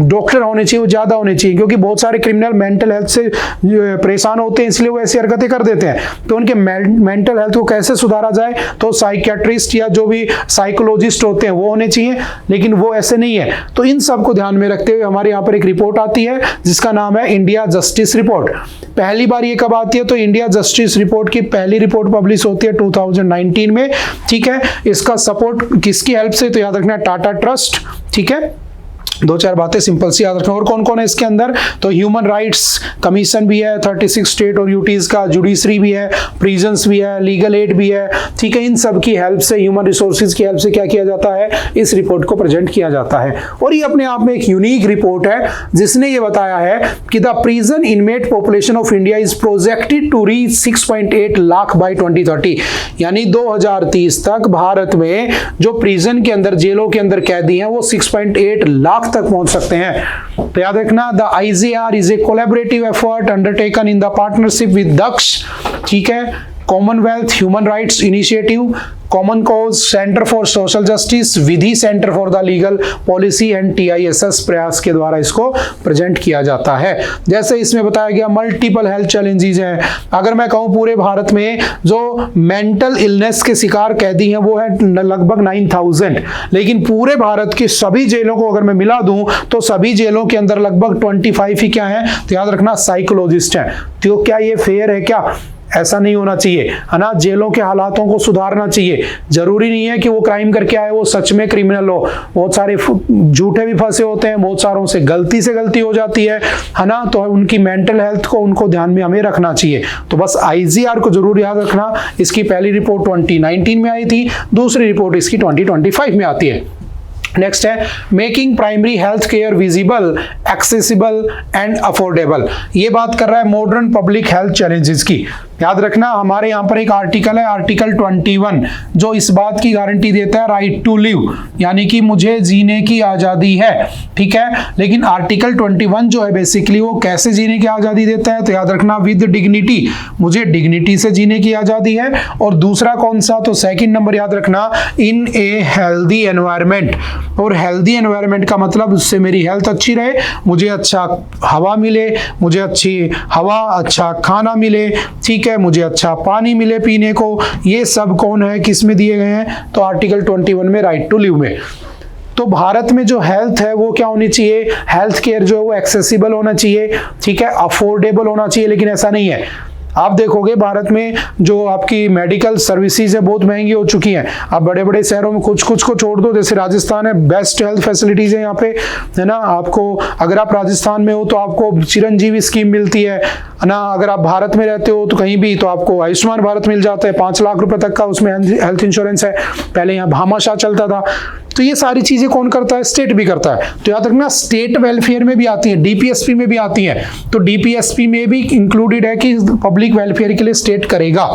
डॉक्टर होने चाहिए वो ज्यादा होने चाहिए, क्योंकि बहुत सारे क्रिमिनल मेंटल हेल्थ से परेशान होते हैं, इसलिए वो ऐसी हरकतें कर देते हैं। तो उनके मेंटल हेल्थ को कैसे सुधारा जाए, तो साइकियाट्रिस्ट या जो भी साइकोलॉजिस्ट होते हैं वो होने चाहिए, लेकिन वो ऐसे नहीं है। तो इन सब को ध्यान में रखते हुए हमारे यहाँ पर एक रिपोर्ट आती है जिसका नाम है इंडिया जस्टिस रिपोर्ट। पहली बार ये कब आती है? तो इंडिया जस्टिस रिपोर्ट की पहली रिपोर्ट पब्लिश होती है 2019 में, ठीक है। इसका सपोर्ट किसकी हेल्प से? तो याद रखना टाटा ट्रस्ट, ठीक है। 2-4 बातें सिंपल सी याद रखना। और कौन कौन है इसके अंदर? तो ह्यूमन राइट्स कमीशन भी है, 36 स्टेट और यूटीज का, जुडिशरी भी है, प्रिजन्स भी है, लीगल एड भी है, ठीक है। इन सब की हेल्प से, ह्यूमन रिसोर्सेज की हेल्प से क्या किया जाता है? इस रिपोर्ट को प्रेजेंट किया जाता है। और ये अपने आप में एक यूनिक रिपोर्ट है जिसने ये बताया है कि the prison inmate population of India is projected to reach 6.8 lakh by 2030, यानी 2030 तक भारत में जो प्रिजन के अंदर, जेलों के अंदर कैदी हैं वो 6.8 लाख तक पहुंच सकते हैं। तो याद रखना, the IJR is a collaborative effort undertaken in the partnership with Daksh, ठीक है, Commonwealth Human Rights Initiative, Common Cause, Centre for Social Justice, Vidhi Centre for the Legal Policy and TISS Prayas के द्वारा इसको प्रेजेंट किया जाता है। जैसे इसमें बताया गया मल्टीपल हेल्थ चैलेंजेस हैं। अगर मैं कहूं पूरे भारत में जो मेंटल इलनेस के शिकार कैदी हैं वो है लगभग 9000, लेकिन पूरे भारत की सभी जेलों को अगर मैं मिला दूं तो सभी जेलों के अंदर लगभग 25 ही क्या है? तो याद रखना साइकोलॉजिस्ट हैं। तो क्या ये फेयर है? क्या ऐसा नहीं होना चाहिए, है ना। जेलों के हालातों को सुधारना चाहिए। जरूरी नहीं है कि वो क्राइम करके आए वो सच में क्रिमिनल हो, बहुत सारे झूठे भी फंसे होते हैं, बहुत सारों से गलती हो जाती है ना। तो उनकी मेंटल हेल्थ को उनको ध्यान में हमें रखना चाहिए। तो बस आईजीआर को जरूर याद रखना। इसकी पहली रिपोर्ट 2019 में आई थी, दूसरी रिपोर्ट इसकी 2025 में आती है। नेक्स्ट है making primary health care visible, accessible and affordable. ये बात कर रहा है मॉडर्न पब्लिक हेल्थ चैलेंजेस की। याद रखना हमारे यहाँ पर एक आर्टिकल है, आर्टिकल 21, जो इस बात की गारंटी देता है राइट टू लिव, यानी कि मुझे जीने की आज़ादी है, ठीक है। लेकिन आर्टिकल 21 जो है बेसिकली वो कैसे जीने की आज़ादी देता है, तो याद रखना विद डिग्निटी, मुझे डिग्निटी से जीने की आज़ादी है। और दूसरा कौन सा, तो सेकंड नंबर याद रखना इन ए हेल्दी एनवायरनमेंट। और हेल्दी एनवायरनमेंट का मतलब उससे मेरी हेल्थ अच्छी रहे, मुझे अच्छा हवा मिले, मुझे अच्छी हवा अच्छा खाना मिले, ठीक है, मुझे अच्छा पानी मिले पीने को। ये सब कौन है, किस में दिए गए हैं, तो आर्टिकल 21 में राइट टू लिव में। तो भारत में जो हेल्थ है वो क्या होनी चाहिए, हेल्थ केयर जो है वो एक्सेसिबल होना चाहिए, ठीक है, अफोर्डेबल होना चाहिए। लेकिन ऐसा नहीं है, आप देखोगे भारत में जो आपकी मेडिकल सर्विसेज है बहुत महंगी हो चुकी हैं। आप बड़े बड़े शहरों में कुछ को छोड़ दो, जैसे राजस्थान है, बेस्ट हेल्थ फैसिलिटीज है यहाँ पे, है ना। आपको अगर आप राजस्थान में हो तो आपको चिरंजीवी स्कीम मिलती है ना। अगर आप भारत में रहते हो तो कहीं भी तो आपको आयुष्मान भारत मिल जाता है, 5 लाख रुपए तक का उसमें हेल्थ इंश्योरेंस है। पहले यहाँ भामाशाह चलता था। तो ये सारी चीजें कौन करता है, स्टेट भी करता है। तो याद रखना स्टेट वेलफेयर में भी आती है, डीपीएसपी में भी आती है। तो डीपीएसपी में भी इंक्लूडेड है कि पब्लिक वेलफेयर के लिए स्टेट करेगा।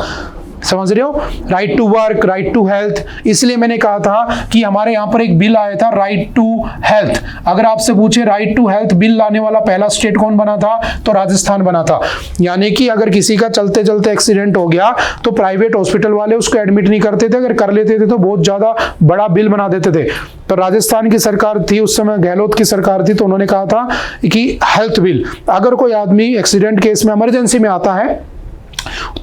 समझ रहे हो, right to work, right to health. इसलिए मैंने कहा था कि हमारे यहाँ पर एक बिल आया था राइट टू हेल्थ। अगर आपसे पूछे राइट टू हेल्थ बिल लाने वाला पहला स्टेट कौन बना था, तो राजस्थान बना था। यानी कि अगर किसी का चलते चलते एक्सीडेंट हो गया तो प्राइवेट हॉस्पिटल वाले उसको एडमिट नहीं करते थे, अगर कर लेते थे तो बहुत ज्यादा बड़ा बिल बना देते थे। तो राजस्थान की सरकार थी उस समय, गहलोत की सरकार थी, तो उन्होंने कहा था कि हेल्थ बिल, अगर कोई आदमी एक्सीडेंट केस में इमरजेंसी में आता है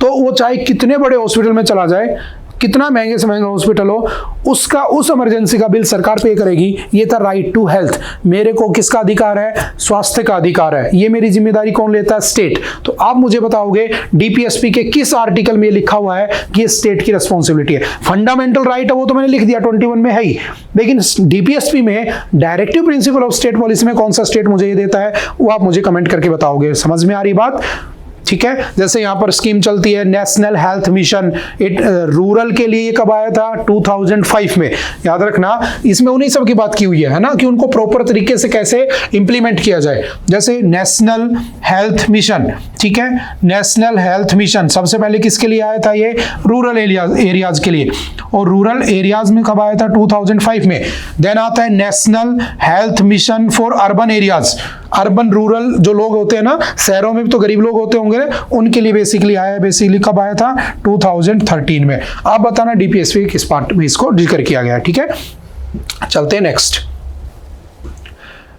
तो वो चाहे कितने बड़े हॉस्पिटल में चला जाए, कितना महंगे से महंगा हॉस्पिटल हो, उसका उस इमरजेंसी का बिल सरकार पे करेगी। ये था राइट टू हेल्थ। मेरे को किसका अधिकार है, स्वास्थ्य का अधिकार है। ये मेरी जिम्मेदारी कौन लेता है, स्टेट। तो आप मुझे बताओगे डीपीएसपी के किस आर्टिकल में लिखा हुआ है कि ये स्टेट की रिस्पॉन्सिबिलिटी है। फंडामेंटल राइट है वो तो मैंने लिख दिया 21 में है ही, लेकिन डीपीएसपी में directive principle of state policy में कौन सा स्टेट मुझे ये देता है, वो आप मुझे कमेंट करके बताओगे। समझ में आ रही बात, ठीक है। जैसे यहाँ पर स्कीम चलती है नेशनल हेल्थ मिशन, रूरल के लिए कब आया था, 2005 में। याद रखना इसमें उन्हीं सब की बात की हुई है ना, कि उनको प्रॉपर तरीके से कैसे इंप्लीमेंट किया जाए। जैसे नेशनल हेल्थ मिशन, ठीक है, नेशनल हेल्थ मिशन सबसे पहले किसके लिए आया था, ये रूरल एरियाज के लिए। और रूरल एरियाज में कब आया था, 2005 में। देन आता है national health mission for urban areas, urban rural जो लोग होते हैं ना, शहरों में भी तो गरीब लोग होते होंगे, उनके लिए बेसिकली आया है। बेसिकली कब आया था, 2013 में। आप बताना डीपीएसपी किस पार्ट में इसको जिक्र किया गया है, ठीक है। चलते हैं next.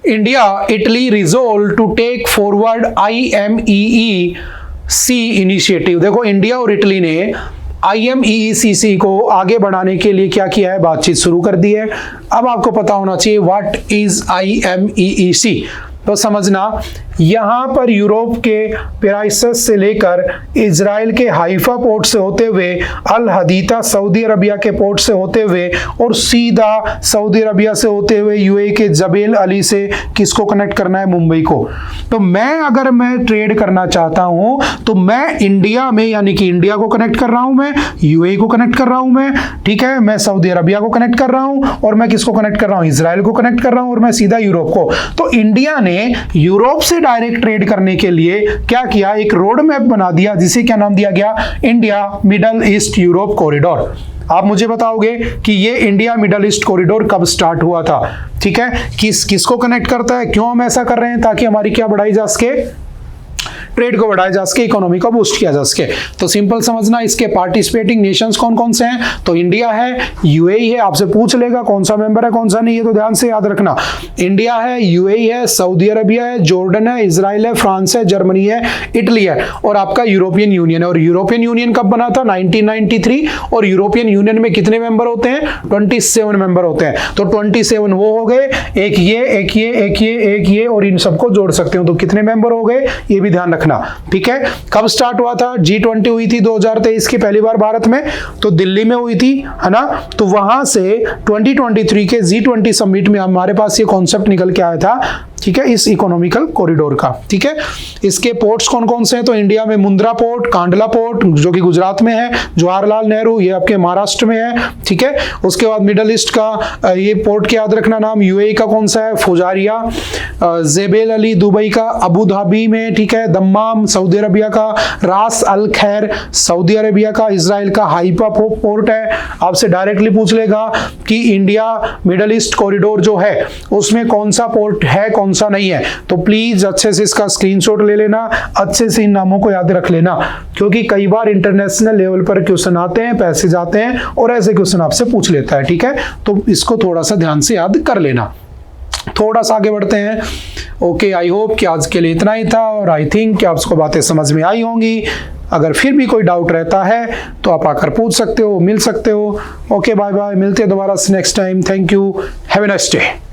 India Italy resolve to take forward IMEEC initiative. देखो इंडिया और इटली ने IMEEC को आगे बढ़ाने के लिए क्या किया है, बातचीत शुरू कर दी है। अब आपको पता होना चाहिए व्हाट इज IMEEC। तो समझना, यहाँ पर यूरोप के पेराइसस से लेकर इजराइल के हाइफा पोर्ट से होते हुए, अल हदीता सऊदी अरबिया के पोर्ट से होते हुए, और सीधा सऊदी अरबिया से होते हुए यूएई के जबेल अली से किसको कनेक्ट करना है, मुंबई को। तो अगर मैं ट्रेड करना चाहता हूं तो मैं इंडिया में, यानी कि इंडिया को कनेक्ट कर रहा हूं, मैं यूएई को कनेक्ट कर रहा हूं, मैं, ठीक है, मैं सऊदी अरबिया को कनेक्ट कर रहा हूं, और मैं किसको कनेक्ट कर रहा हूं, इजराइल को कनेक्ट कर रहा हूं, और मैं सीधा यूरोप को। तो इंडिया ने यूरोप से डायरेक्ट ट्रेड करने के लिए क्या किया, एक रोड मैप बना दिया, जिसे क्या नाम दिया गया, India middle east Europe corridor. आप मुझे बताओगे कि ये इंडिया मिडल ईस्ट कॉरिडोर कब स्टार्ट हुआ था, ठीक है, किसको कनेक्ट करता है, क्यों हम ऐसा कर रहे हैं, ताकि हमारी क्या बढ़ाई जा सके, ट्रेड को बढ़ाया जा सके, इकोनॉमी को बूस्ट किया जा सके। तो सिंपल समझना, इसके पार्टिसिपेटिंग नेशंस कौन कौन से हैं, तो इंडिया है, यूएई है, आपसे पूछ लेगा कौन सा मेंबर है कौन सा नहीं है, तो ध्यान से याद रखना, इंडिया है, यूएई है, सऊदी अरबिया है, जॉर्डन है, इजराइल है, फ्रांस है, जर्मनी है, इटली है, और आपका यूरोपियन यूनियन है। और यूरोपियन यूनियन कब बना था, 1993। और यूरोपियन यूनियन में कितने मेंबर होते हैं, 27 मेंबर होते हैं। तो 27 वो हो गए, एक ये, एक ये, एक ये, एक ये, और इन सबको जोड़ सकते हो, तो कितने मेंबर हो गए, ये भी ध्यान रखना रखना, ठीक है। कब स्टार्ट हुआ था? G20 हुई थी 2023 की पहली बार भारत में, तो दिल्ली में हुई थी, है ना। तो वहां से 2023 के G20 समिट में हमारे पास ये कॉन्सेप्ट निकल के आया था, ठीक है, इस इकोनॉमिकल कॉरिडोर का, ठीक है। इसके पोर्ट्स कौन कौन से हैं? तो इंडिया में मुंद्रा पोर्ट, कांडला पोर्ट जो कि गुजरात में है, जवाहरलाल नेहरू ये आपके महाराष्ट्र में है, ठीक है। उसके बाद मिडल ईस्ट का ये पोर्ट के याद रखना नाम, यूएई का कौन सा है? फुजारिया, जेबेल अली दुबई का, अबू धाबी में, ठीक है, दम्माम सऊदी अरबिया का, रास अल खैर सऊदी अरबिया का, इजराइल का हाइफा पोर्ट है। आपसे डायरेक्टली पूछ लेगा कि इंडिया मिडल ईस्ट कॉरिडोर जो है उसमें कौन सा पोर्ट है, कौन सा नहीं है, तो प्लीज अच्छे से इसका स्क्रीनशॉट ले लेना, अच्छे से इन नामों को याद रख लेना, क्योंकि कई बार इंटरनेशनल लेवल पर क्वेश्चन आते हैं, पैसेज आते हैं और ऐसे क्वेश्चन आपसे पूछ लेता है, ठीक है। तो इसको थोड़ा सा ध्यान से याद कर लेना। थोड़ा सा आगे बढ़ते हैं। ओके, आई होप कि आज के लिए इतना ही था और आई थिंक कि आपको बातें समझ में आई होंगी। अगर फिर भी कोई डाउट रहता है तो आप आकर पूछ सकते हो, मिल सकते हो। ओके, बाय बाय, मिलते हैं दोबारा next time. Thank you, have a nice day.